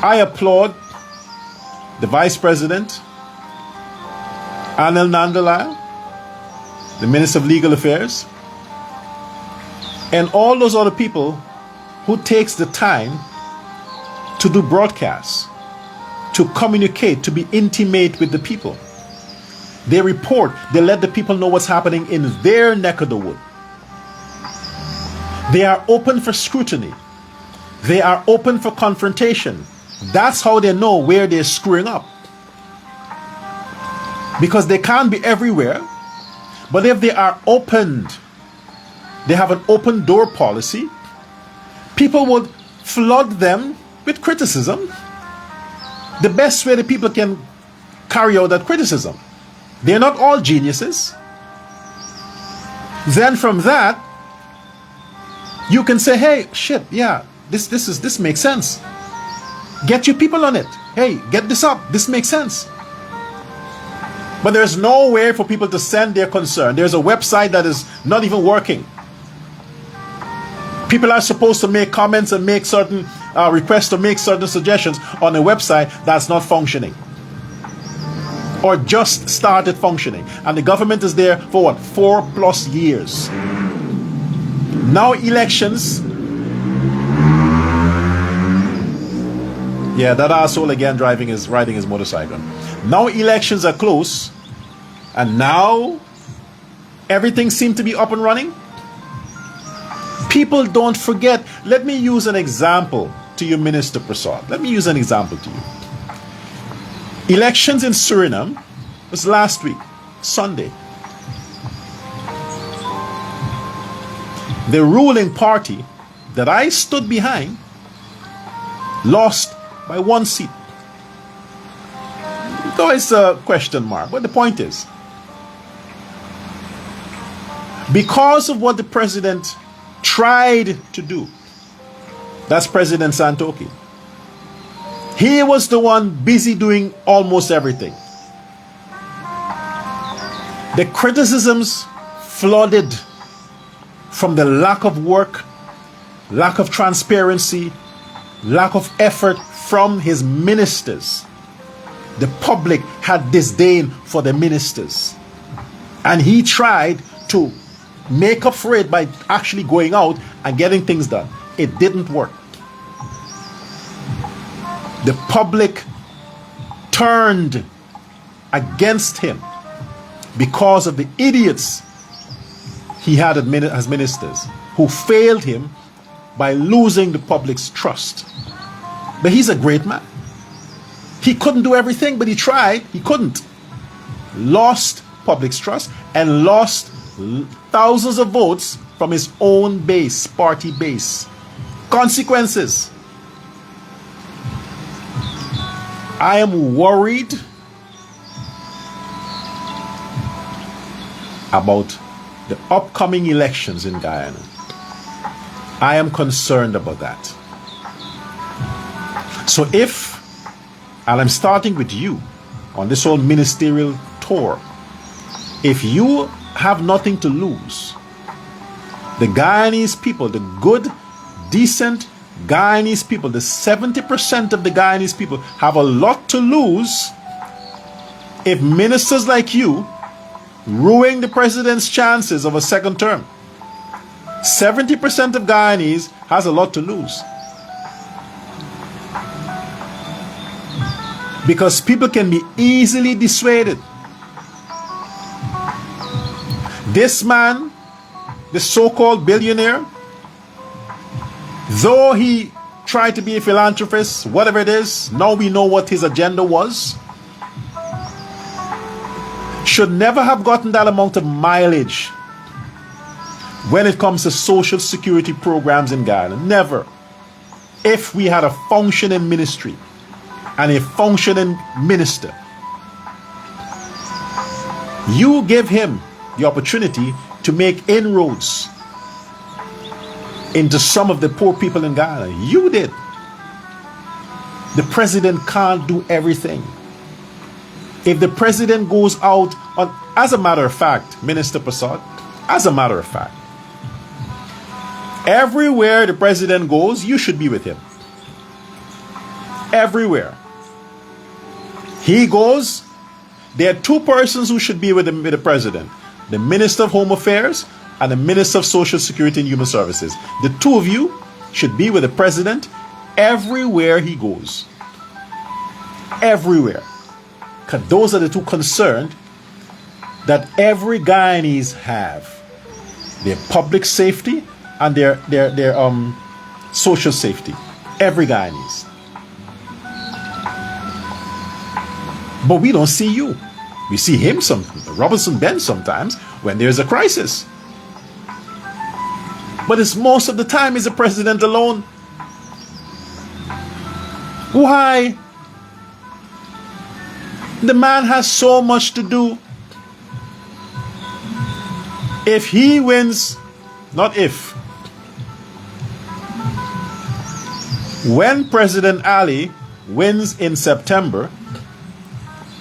I applaud the Vice President, Anil Nandalal, the Minister of Legal Affairs, and all those other people who takes the time to do broadcasts, to communicate, to be intimate with the people. They report, they let the people know what's happening in their neck of the wood. They are open for scrutiny. They are open for confrontation. That's how they know where they're screwing up. Because they can't be everywhere. But if they are opened, they have an open door policy, people would flood them with criticism. The best way that people can carry out that criticism. They're not all geniuses. Then from that, you can say, hey, shit, yeah, this makes sense. Get your people on it. Hey, get this up. This makes sense. But there's no way for people to send their concern. There's a website that is not even working. People are supposed to make comments and make certain requests to make certain suggestions on a website that's not functioning. or just started functioning. And the government is there for what? 4+ years. Now elections. Yeah, that asshole again riding his motorcycle. Now elections are close, and now everything seems to be up and running. People don't forget. Let me use an example to you, Minister Persaud. Let me use an example to you. Elections in Surinam was last week, Sunday. The ruling party that I stood behind lost by 1 seat. Though it's a question mark, but the point is, because of what the president tried to do, that's President Santoki. He was the one busy doing almost everything. The criticisms flooded from the lack of work, lack of transparency, lack of effort from his ministers. The public had disdain for the ministers. And he tried to make up for it by actually going out and getting things done. It didn't work. The public turned against him because of the idiots he had as ministers who failed him by losing the public's trust. But he's a great man. He couldn't do everything, but he tried. He couldn't. Lost public's trust and lost thousands of votes from his own base, party base. Consequences. I am worried about the upcoming elections in Guyana. I am concerned about that. So if, and I'm starting with you on this whole ministerial tour, if you have nothing to lose, the Guyanese people, the good, decent Guyanese people, the 70% of the Guyanese people have a lot to lose if ministers like you ruin the president's chances of a second term. 70% of Guyanese has a lot to lose. Because people can be easily dissuaded. This man, the so-called billionaire, though he tried to be a philanthropist, whatever it is, now we know what his agenda was, should never have gotten that amount of mileage when it comes to social security programs in Guyana. Never. If we had a functioning ministry and a functioning minister, you give him the opportunity to make inroads into some of the poor people in Guyana. You did. The president can't do everything. If the president goes out on, as a matter of fact, Minister Persaud, as a matter of fact, everywhere the president goes, you should be with him. Everywhere he goes, there are two persons who should be with the president: the Minister of Home Affairs and the Minister of Social Security and Human Services. The two of you should be with the president everywhere he goes. Everywhere. Because those are the two concerned that every Guyanese have: their public safety and their social safety. Every Guyanese. But we don't see you. We see him Robinson Ben sometimes when there's a crisis. But it's most of the time is the president alone. Why? The man has so much to do. If he wins, not if, when President Ali wins in September,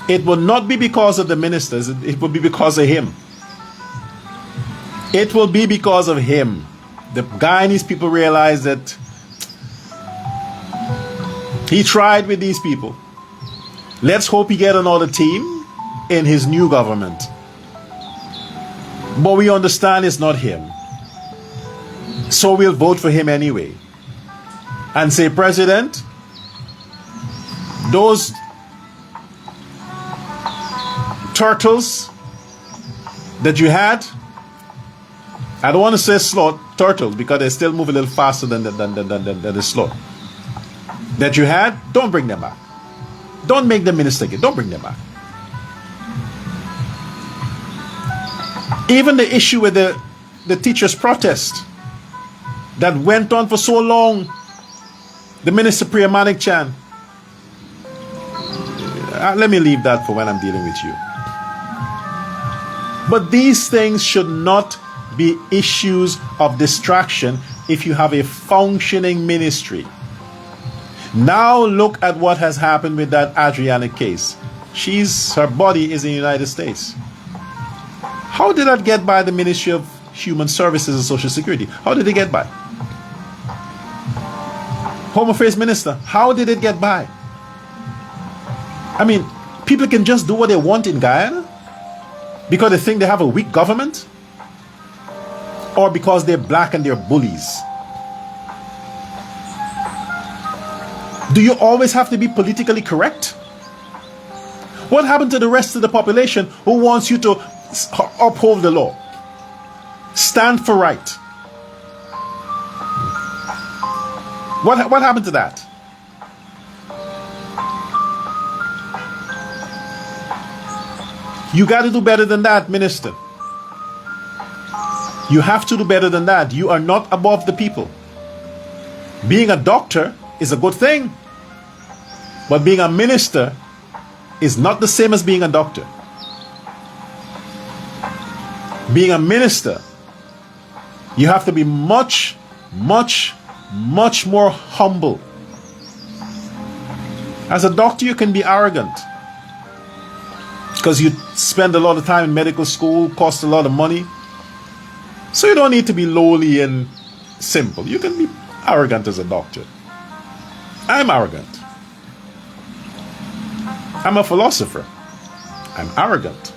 it will not be because of the ministers, it will be because of him. It will be because of him. The Guyanese people realize that he tried with these people. Let's hope he get another team. in his new government. But we understand it's not him. So we'll vote for him anyway. And say, President, those turtles that you had, I don't want to say sloth, turtles, because they still move a little faster than the sloth, that you had, don't bring them back. Don't make the minister again. Don't bring them back. Even the issue with the teachers' protest that went on for so long, the Minister Priyamanik Chan. Let me leave that for when I'm dealing with you. But these things should not be issues of distraction if you have a functioning ministry. Now look at what has happened with that Adriana case. Her body is in the United States. How did that get by the Ministry of Human Services and Social Security? How did it get by? Home Affairs Minister, how did it get by? I mean, people can just do what they want in Guyana because they think they have a weak government, or because they're black and they're bullies. Do you always have to be politically correct? What happened to the rest of the population who wants you to uphold the law? Stand for right. What happened to that? You got to do better than that, Minister. You have to do better than that. You are not above the people. Being a doctor is a good thing, but being a minister is not the same as being a doctor. Being a minister, you have to be much, much, much more humble. As a doctor, you can be arrogant because you spend a lot of time in medical school, cost a lot of money. So you don't need to be lowly and simple. You can be arrogant as a doctor. I'm arrogant. I'm a philosopher. I'm arrogant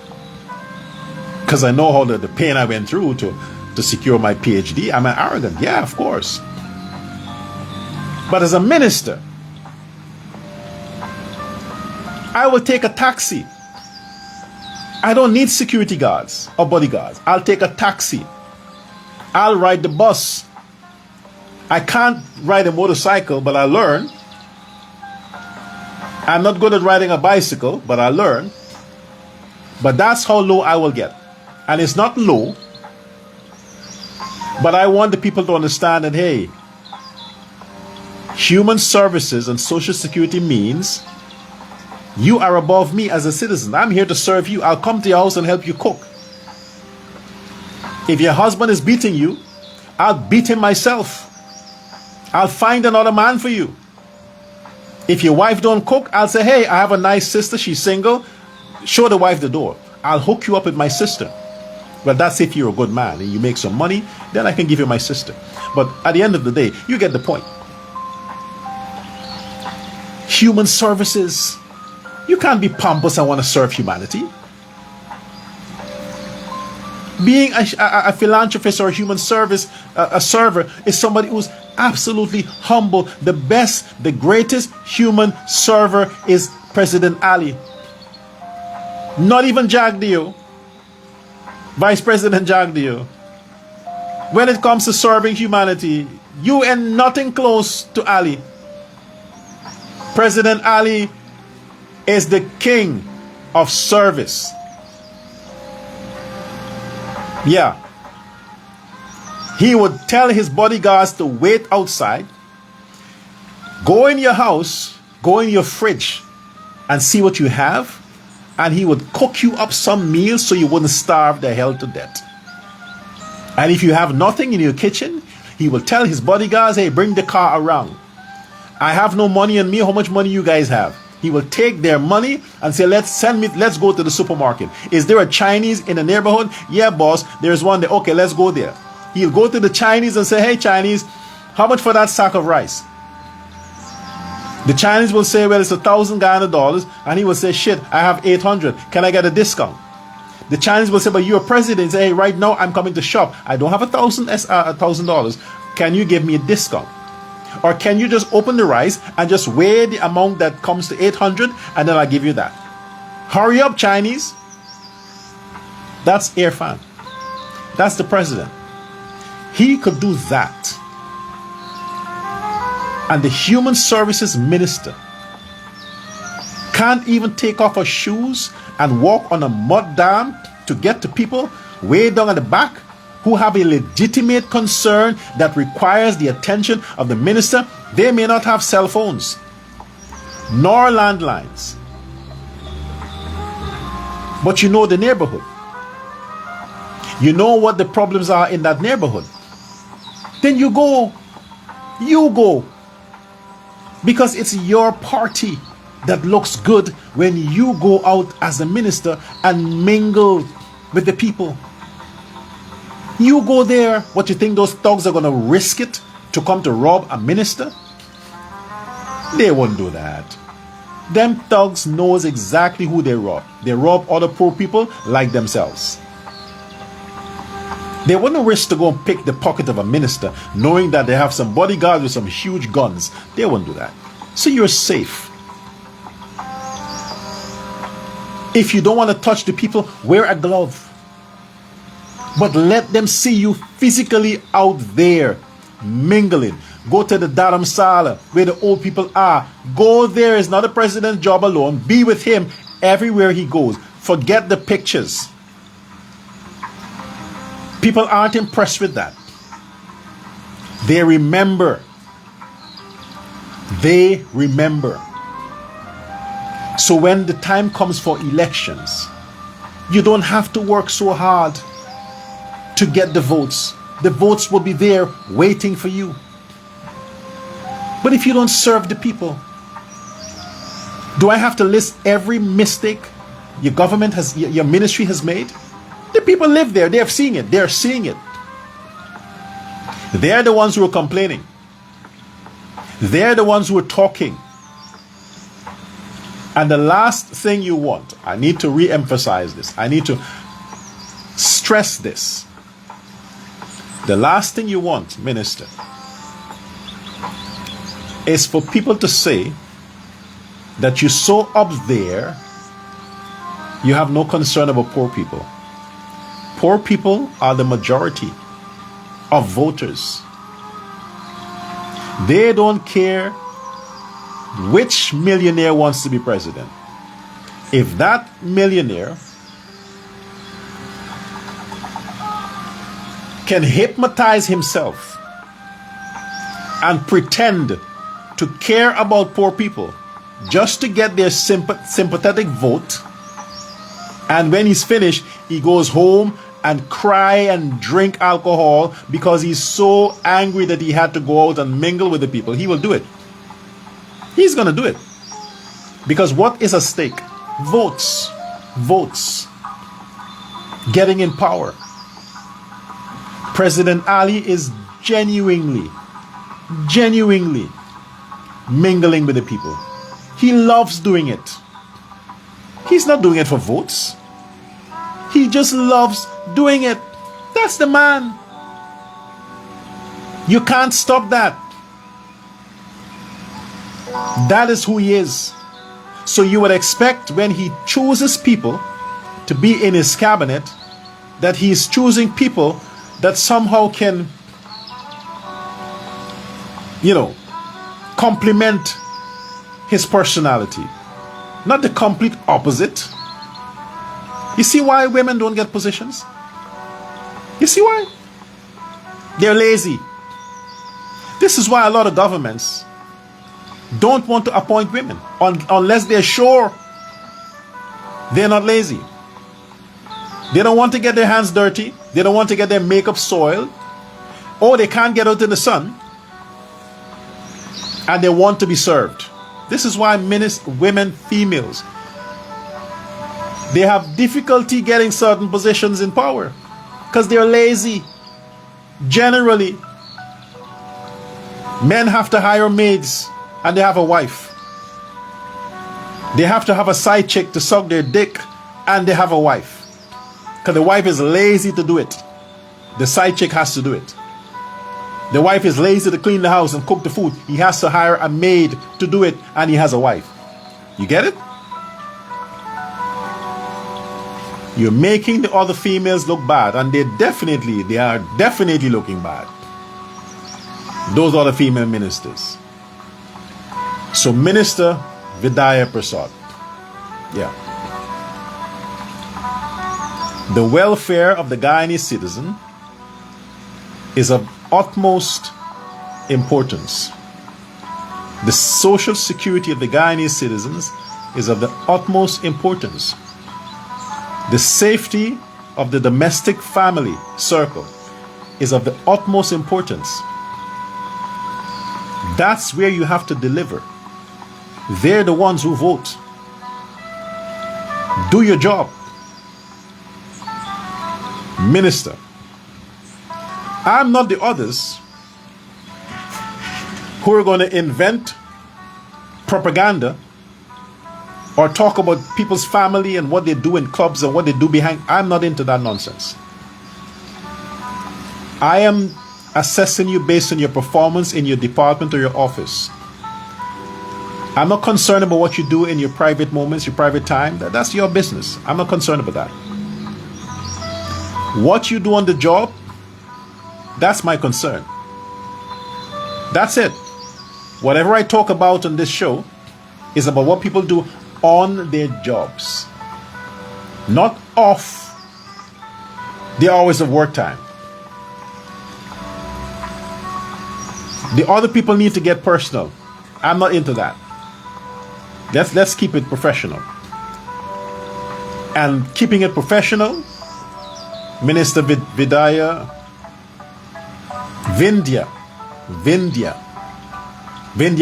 because I know how the pain I went through to secure my PhD. I'm arrogant. Yeah, of course. But as a minister, I will take a taxi. I don't need security guards or bodyguards. I'll take a taxi. I'll ride the bus. I can't ride a motorcycle, but I learn. I'm not good at riding a bicycle, but I learn. But that's how low I will get. And it's not low, but I want the people to understand that, hey, human services and social security means you are above me as a citizen. I'm here to serve you. I'll come to your house and help you cook. If your husband is beating you, I'll beat him myself. I'll find another man for you. If your wife don't cook, I'll say, hey, I have a nice sister. She's single. Show the wife the door. I'll hook you up with my sister. Well, that's if you're a good man and you make some money, then I can give you my sister. But at the end of the day, you get the point. Human services. You can't be pompous and want to serve humanity. Being a philanthropist or a human service, a server, is somebody who's absolutely humble. The best, the greatest human server is President Ali. Not even Jagdeo, Vice President Jagdeo. When it comes to serving humanity, you ain't nothing close to Ali. President Ali is the king of service. Yeah. He would tell his bodyguards to wait outside, go in your house, go in your fridge and see what you have, and he would cook you up some meals so you wouldn't starve the hell to death. And if you have nothing in your kitchen, he will tell his bodyguards, hey, bring the car around. I have no money on me. How much money you guys have? He will take their money and say, let's go to the supermarket. Is there a Chinese in the neighborhood? Yeah, boss, there's one there. Okay, let's go there. He'll go to the Chinese and say, hey, Chinese, how much for that sack of rice? The Chinese will say, well, it's 1,000 Guyana dollars, and he will say, shit, I have 800. Can I get a discount? The Chinese will say, but you're president. Say, hey, right now I'm coming to shop. I don't have $1,000. Can you give me a discount? Or can you just open the rice and just weigh the amount that comes to 800, and then I'll give you that? Hurry up, Chinese. That's Irfan. That's the president. He could do that. And the Human Services Minister can't even take off her shoes and walk on a mud dam to get to people way down at the back who have a legitimate concern that requires the attention of the minister. They may not have cell phones nor landlines, but you know the neighborhood. You know what the problems are in that neighborhood. Then you go. Because it's your party that looks good when you go out as a minister and mingle with the people. You go there. What, you think those thugs are going to risk it to come to rob a minister? They won't do that. Them thugs knows exactly who they rob. They rob other poor people like themselves. They wouldn't risk to go and pick the pocket of a minister knowing that they have some bodyguards with some huge guns. They won't do that. So you're safe. If you don't want to touch the people, wear a glove. But let them see you physically out there, mingling. Go to the Dharamsala where the old people are. Go there. It's not the president's job alone. Be with him everywhere he goes. Forget the pictures. People aren't impressed with that. They remember. They remember. So when the time comes for elections, you don't have to work so hard to get the votes. The votes will be there waiting for you. But if you don't serve the people, do I have to list every mistake your government has, your ministry has made? The people live there. They have seen it. They are seeing it. They're the ones who are complaining. They're the ones who are talking. And the last thing you want, I need to re-emphasize this. I need to stress this. The last thing you want, minister, is for people to say that you're so up there, you have no concern about poor people. Poor people are the majority of voters. They don't care which millionaire wants to be president. If that millionaire can hypnotize himself and pretend to care about poor people just to get their sympathetic vote, and when he's finished, he goes home and cry and drink alcohol because he's so angry that he had to go out and mingle with the people, he will do it. He's going to do it. Because what is at stake? Votes. Votes. Getting in power. President Ali is genuinely mingling with the people. He loves doing it. He's not doing it for votes. He just loves doing it. That's the man. You can't stop that. That is who he is. So you would expect when he chooses people to be in his cabinet that he is choosing people that somehow can, complement his personality. Not the complete opposite. You see why women don't get positions? You see why? They're lazy. This is why a lot of governments don't want to appoint women unless they're sure they're not lazy. They don't want to get their hands dirty. They don't want to get their makeup soiled. Or they can't get out in the sun. And they want to be served. This is why women, females, they have difficulty getting certain positions in power because they're lazy. Generally, men have to hire maids and they have a wife. They have to have a side chick to suck their dick, and they have a wife. Because the wife is lazy to do it. The side chick has to do it. The wife is lazy to clean the house and cook the food. He has to hire a maid to do it, and he has a wife. You get it? You're making the other females look bad, and they are definitely looking bad. Those are the female ministers. So Minister Vidya Persaud. Yeah. The welfare of the Guyanese citizen is of utmost importance. The social security of the Guyanese citizens is of the utmost importance. The safety of the domestic family circle is of the utmost importance. That's where you have to deliver. They're the ones who vote. Do your job. Minister, I'm not the others who are going to invent propaganda or talk about people's family and what they do in clubs and what they do behind. I'm not into that nonsense. I am assessing you based on your performance in your department or your office. I'm not concerned about what you do in your private moments, your private time. That's your business. I'm not concerned about that. What you do on the job, that's my concern. That's it. Whatever I talk about on this show is about what people do on their jobs, not off the hours of work time. The other people need to get personal. I'm not into that. Let's keep it professional. And keeping it professional, Minister Vidya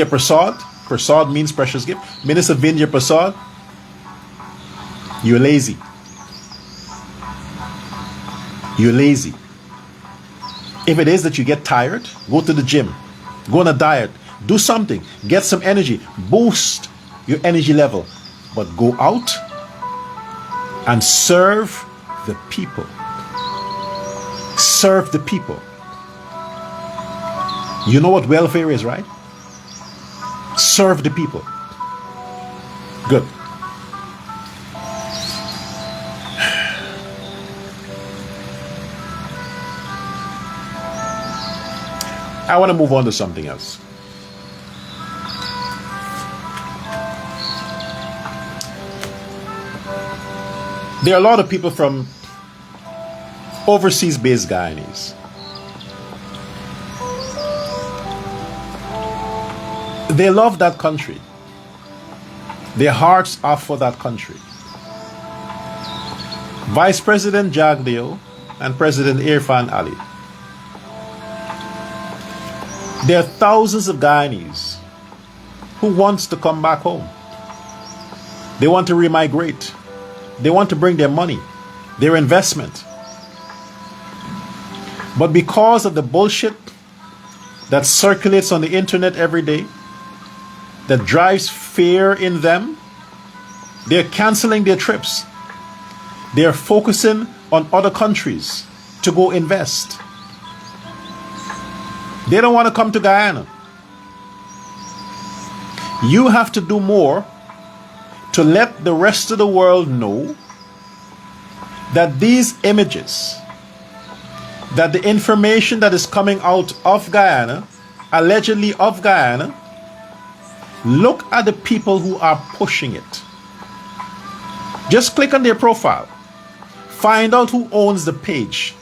Persaud. Persaud means precious gift. Minister Vidya Persaud, you're lazy. You're lazy. If it is that you get tired, go to the gym. Go on a diet. Do something. Get some energy. Boost your energy level. But go out and serve the people. Serve the people. You know what welfare is, right? Serve the people. Good. I want to move on to something else. There are a lot of people from overseas-based Guyanese. They love that country. Their hearts are for that country. Vice President Jagdeo and President Irfan Ali. There are thousands of Guyanese who wants to come back home. They want to remigrate. They want to bring their money, their investment. But because of the bullshit that circulates on the internet every day, that drives fear in them, they're canceling their trips. They're focusing on other countries to go invest. They don't want to come to Guyana. You have to do more to let the rest of the world know that these images, that the information that is coming out of Guyana, allegedly of Guyana, look at the people who are pushing it. Just click on their profile. Find out who owns the page.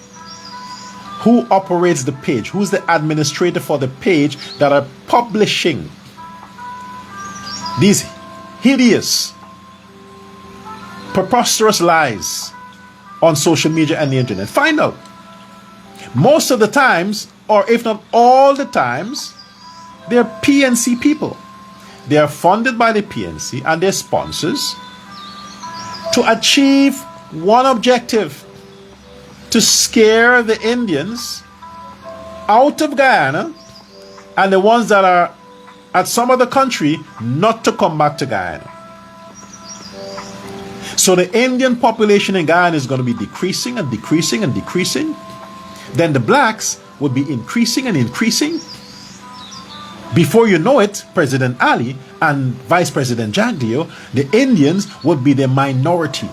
Who operates the page? Who's the administrator for the page that are publishing these hideous, preposterous lies on social media and the internet? Find out. Most of the times, or if not all the times, they're PNC people. They are funded by the PNC and their sponsors to achieve one objective: to scare the Indians out of Guyana and the ones that are at some other country not to come back to Guyana. So the Indian population in Guyana is going to be decreasing and decreasing and decreasing. Then the blacks would be increasing and increasing. Before you know it, President Ali and Vice President Jagdeo, the Indians would be the minority.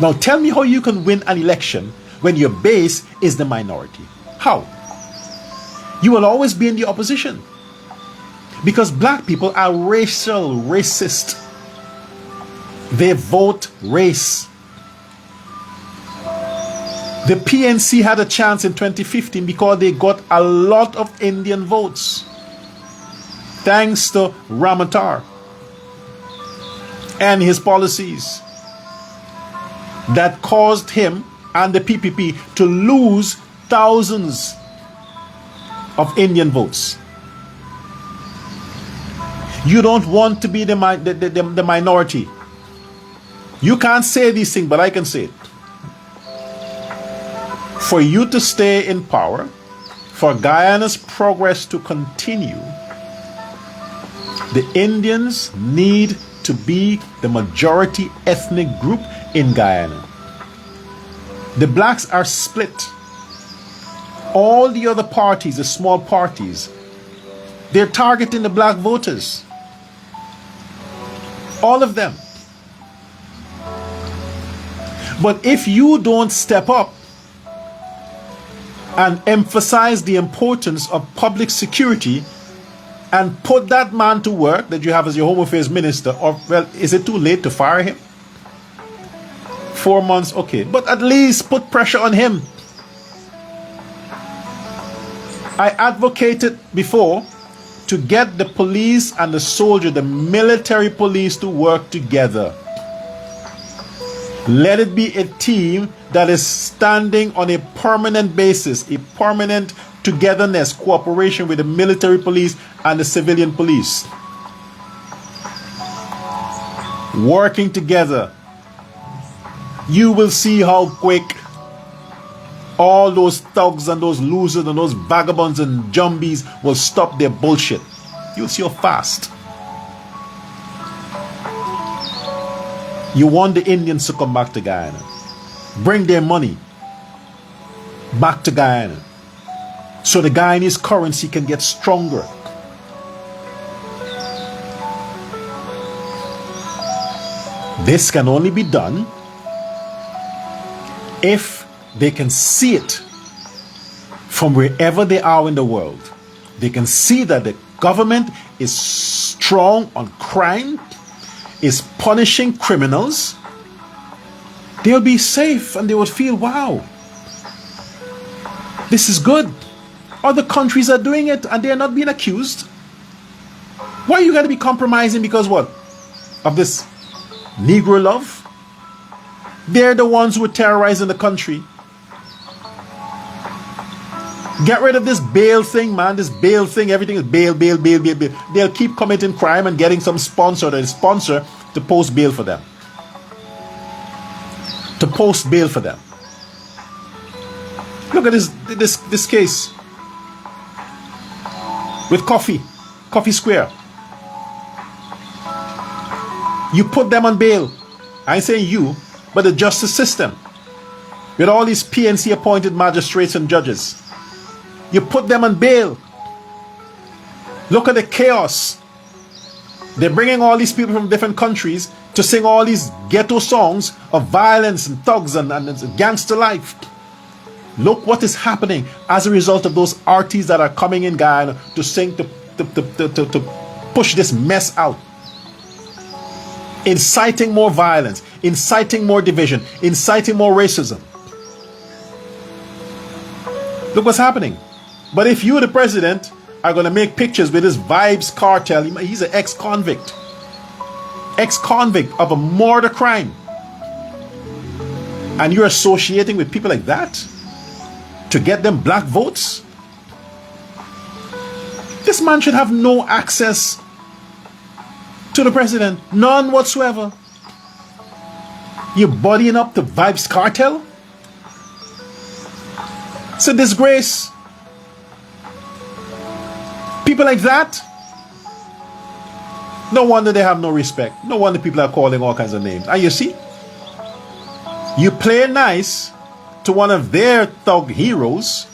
Now tell me how you can win an election when your base is the minority. How? You will always be in the opposition. Because black people are racist. They vote race. The PNC had a chance in 2015 because they got a lot of Indian votes. Thanks to Ramatar and his policies that caused him and the PPP to lose thousands of Indian votes. You don't want to be the minority. You can't say these things, but I can say it. For you to stay in power, for Guyana's progress to continue, the Indians need to be the majority ethnic group in Guyana. The blacks are split. All the other parties, the small parties, they're targeting the black voters. All of them. But if you don't step up and emphasize the importance of public security and put that man to work that you have as your Home Affairs Minister, or, well, is it too late to fire him? 4 months, okay. But at least put pressure on him. I advocated before to get the police and the soldier, the military police, to work together. Let it be a team that is standing on a permanent basis, a permanent togetherness, cooperation with the military police and the civilian police. Working together. You will see how quick all those thugs and those losers and those vagabonds and jumbies will stop their bullshit. You'll see how fast. You want the Indians to come back to Guyana. Bring their money back to Guyana so the Guyanese currency can get stronger. This can only be done if they can see it from wherever they are in the world. They can see that the government is strong on crime, is punishing criminals. They'll be safe and they would feel, wow, this is good. Other countries are doing it and they're not being accused. Why you got to be compromising because what? Of this Negro love? They're the ones who are terrorizing the country. Get rid of this bail thing, man. This bail thing. Everything is bail, bail, bail, bail, bail. They'll keep committing crime and getting some sponsor to post bail for them. To post bail for them. Look at this case with Coffee Square. You put them on bail. I ain't saying you, but the justice system with all these PNC appointed magistrates and judges. You put them on bail. Look at the chaos. They're bringing all these people from different countries to sing all these ghetto songs of violence and thugs and gangster life. Look what is happening as a result of those artists that are coming in Guyana to sing, to push this mess out. Inciting more violence, inciting more division, inciting more racism. Look what's happening. But if you, the president, are going to make pictures with this Vibes cartel, he's an ex-convict of a murder crime, and you're associating with people like that to get them black votes, this man should have no access to the president. None whatsoever. You're bodying up the Vibes cartel? It's a disgrace. People like that No wonder they have no respect. No wonder people are calling all kinds of names. And you see, you play nice to one of their thug heroes,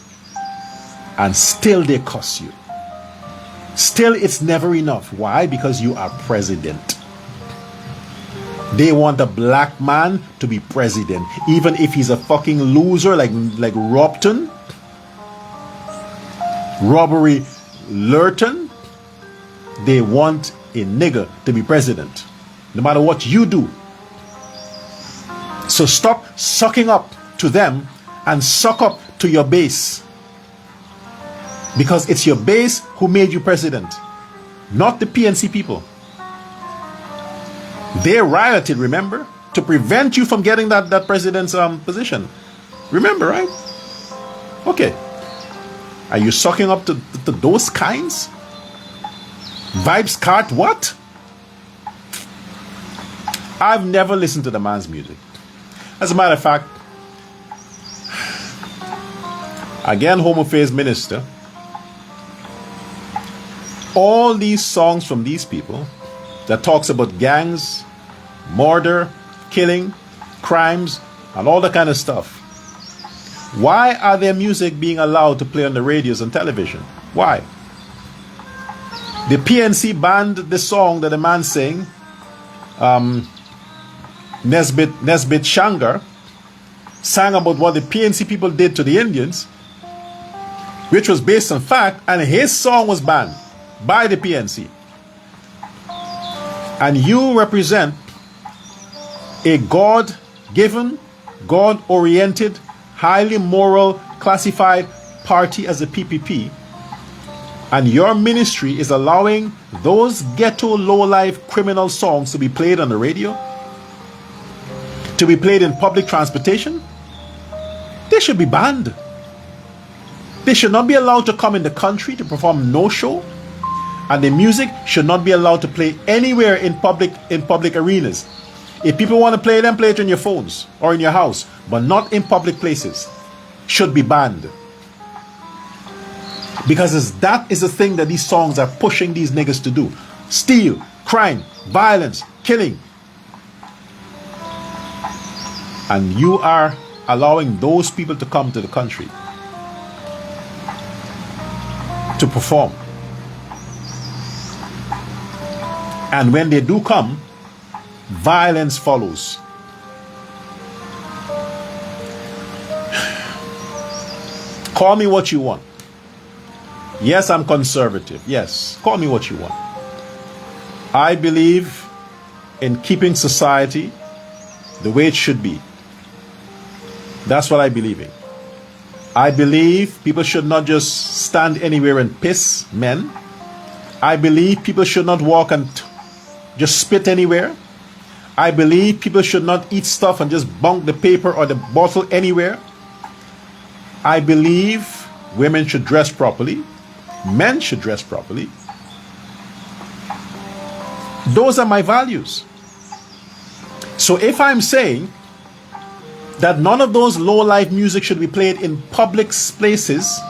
and still they cuss you. Still, it's never enough. Why? Because you are president. They want a black man to be president, even if he's a fucking loser like Robton, Robbery Lurton. They want a nigger to be president, no matter what you do. So stop sucking up to them and suck up to your base, because it's your base who made you president, not the PNC people. They rioted, remember, to prevent you from getting that president's position. Remember, right? Okay. Are you sucking up to those kinds? Vibes cart what? I've never listened to the man's music. As a matter of fact, again, Home Affairs Minister, all these songs from these people that talks about gangs, murder, killing, crimes, and all that kind of stuff. Why are their music being allowed to play on the radios and television? Why? The PNC banned the song that the man sang, Nesbit Shangar, sang about what the PNC people did to the Indians, which was based on fact, and his song was banned by the PNC. And you represent a God-given, God-oriented, highly moral, classified party as a PPP, and your ministry is allowing those ghetto, low-life criminal songs to be played on the radio, to be played in public transportation. They should be banned. They should not be allowed to come in the country to perform no show. And the music should not be allowed to play anywhere in public arenas. If people want to play them, play it on your phones or in your house, but not in public places. Should be banned. Because that is the thing that these songs are pushing these niggas to do. Steal, crime, violence, killing. And you are allowing those people to come to the country to perform. And when they do come, violence follows. Call me what you want. Yes, I'm conservative. Yes, call me what you want. I believe in keeping society the way it should be. That's what I believe in. I believe people should not just stand anywhere and piss men. I believe people should not walk and just spit anywhere. I believe people should not eat stuff and just bunk the paper or the bottle anywhere. I believe women should dress properly. Men should dress properly. Those are my values. So if I'm saying that none of those low-life music should be played in public places,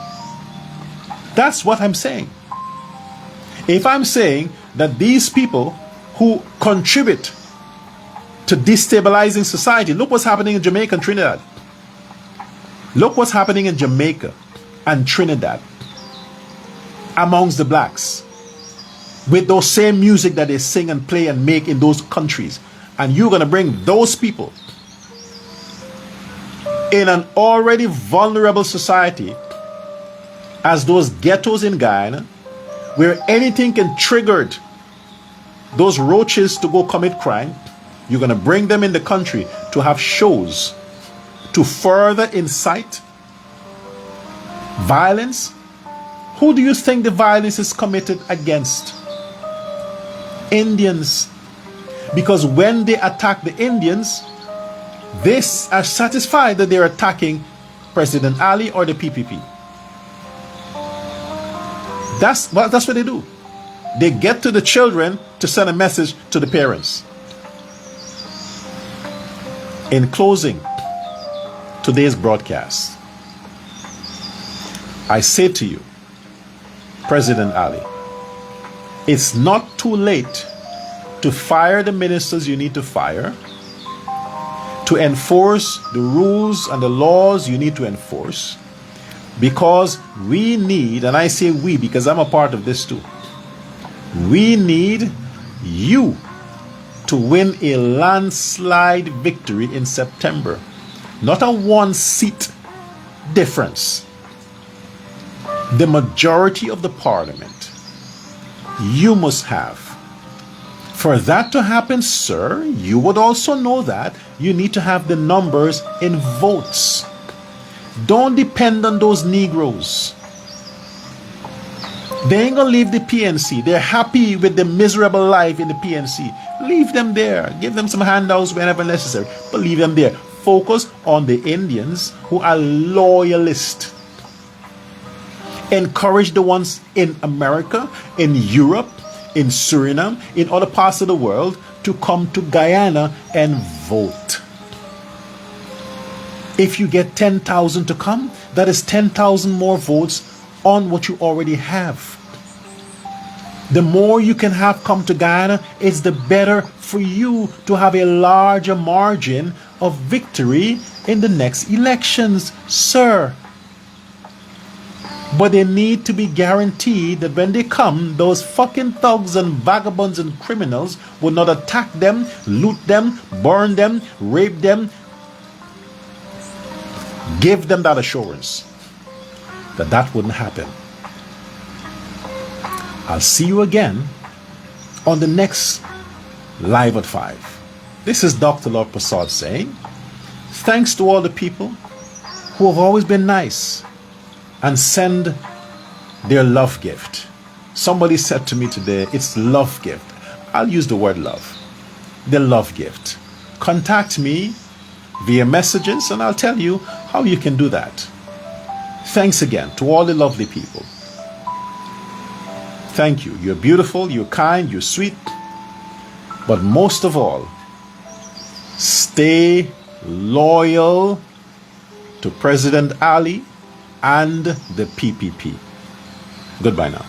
that's what I'm saying. If I'm saying that these people who contribute to destabilizing society, look what's happening in Jamaica and Trinidad. Look what's happening in Jamaica and Trinidad amongst the blacks with those same music that they sing and play and make in those countries. And you're going to bring those people in an already vulnerable society as those ghettos in Guyana, where anything can trigger those roaches to go commit crime. You're going to bring them in the country to have shows to further incite violence. Who do you think the violence is committed against? Indians. Because when they attack the Indians, they are satisfied that they're attacking President Ali or the PPP. That's what they do. They get to the children to send a message to the parents. In closing today's broadcast, I say to you, President Ali, it's not too late to fire the ministers you need to fire, to enforce the rules and the laws you need to enforce, because we need, and I say we because I'm a part of this too, we need you to win a landslide victory in September. Not a 1-seat difference. The majority of the parliament you must have. For that to happen, sir, you would also know that you need to have the numbers in votes. Don't depend on those Negroes. They ain't gonna leave the PNC. They're happy with the miserable life in the PNC. Leave them there. Give them some handouts whenever necessary, but leave them there. Focus on the Indians who are loyalists. Encourage the ones in America, in Europe, in Surinam, in other parts of the world to come to Guyana and vote. If you get 10,000 to come, that is 10,000 more votes on what you already have. The more you can have come to Guyana, it's the better for you to have a larger margin of victory in the next elections, sir. But they need to be guaranteed that when they come, those fucking thugs and vagabonds and criminals will not attack them, loot them, burn them, rape them. Give them that assurance that that wouldn't happen. I'll see you again on the next Live at 5. This is Dr. Lord Persaud saying, thanks to all the people who have always been nice and send their love gift. Somebody said to me today, it's love gift. I'll use the word love. The love gift. Contact me via messages and I'll tell you how you can do that. Thanks again to all the lovely people. Thank you. You're beautiful, you're kind, you're sweet. But most of all, stay loyal to President Ali and the PPP. Goodbye now.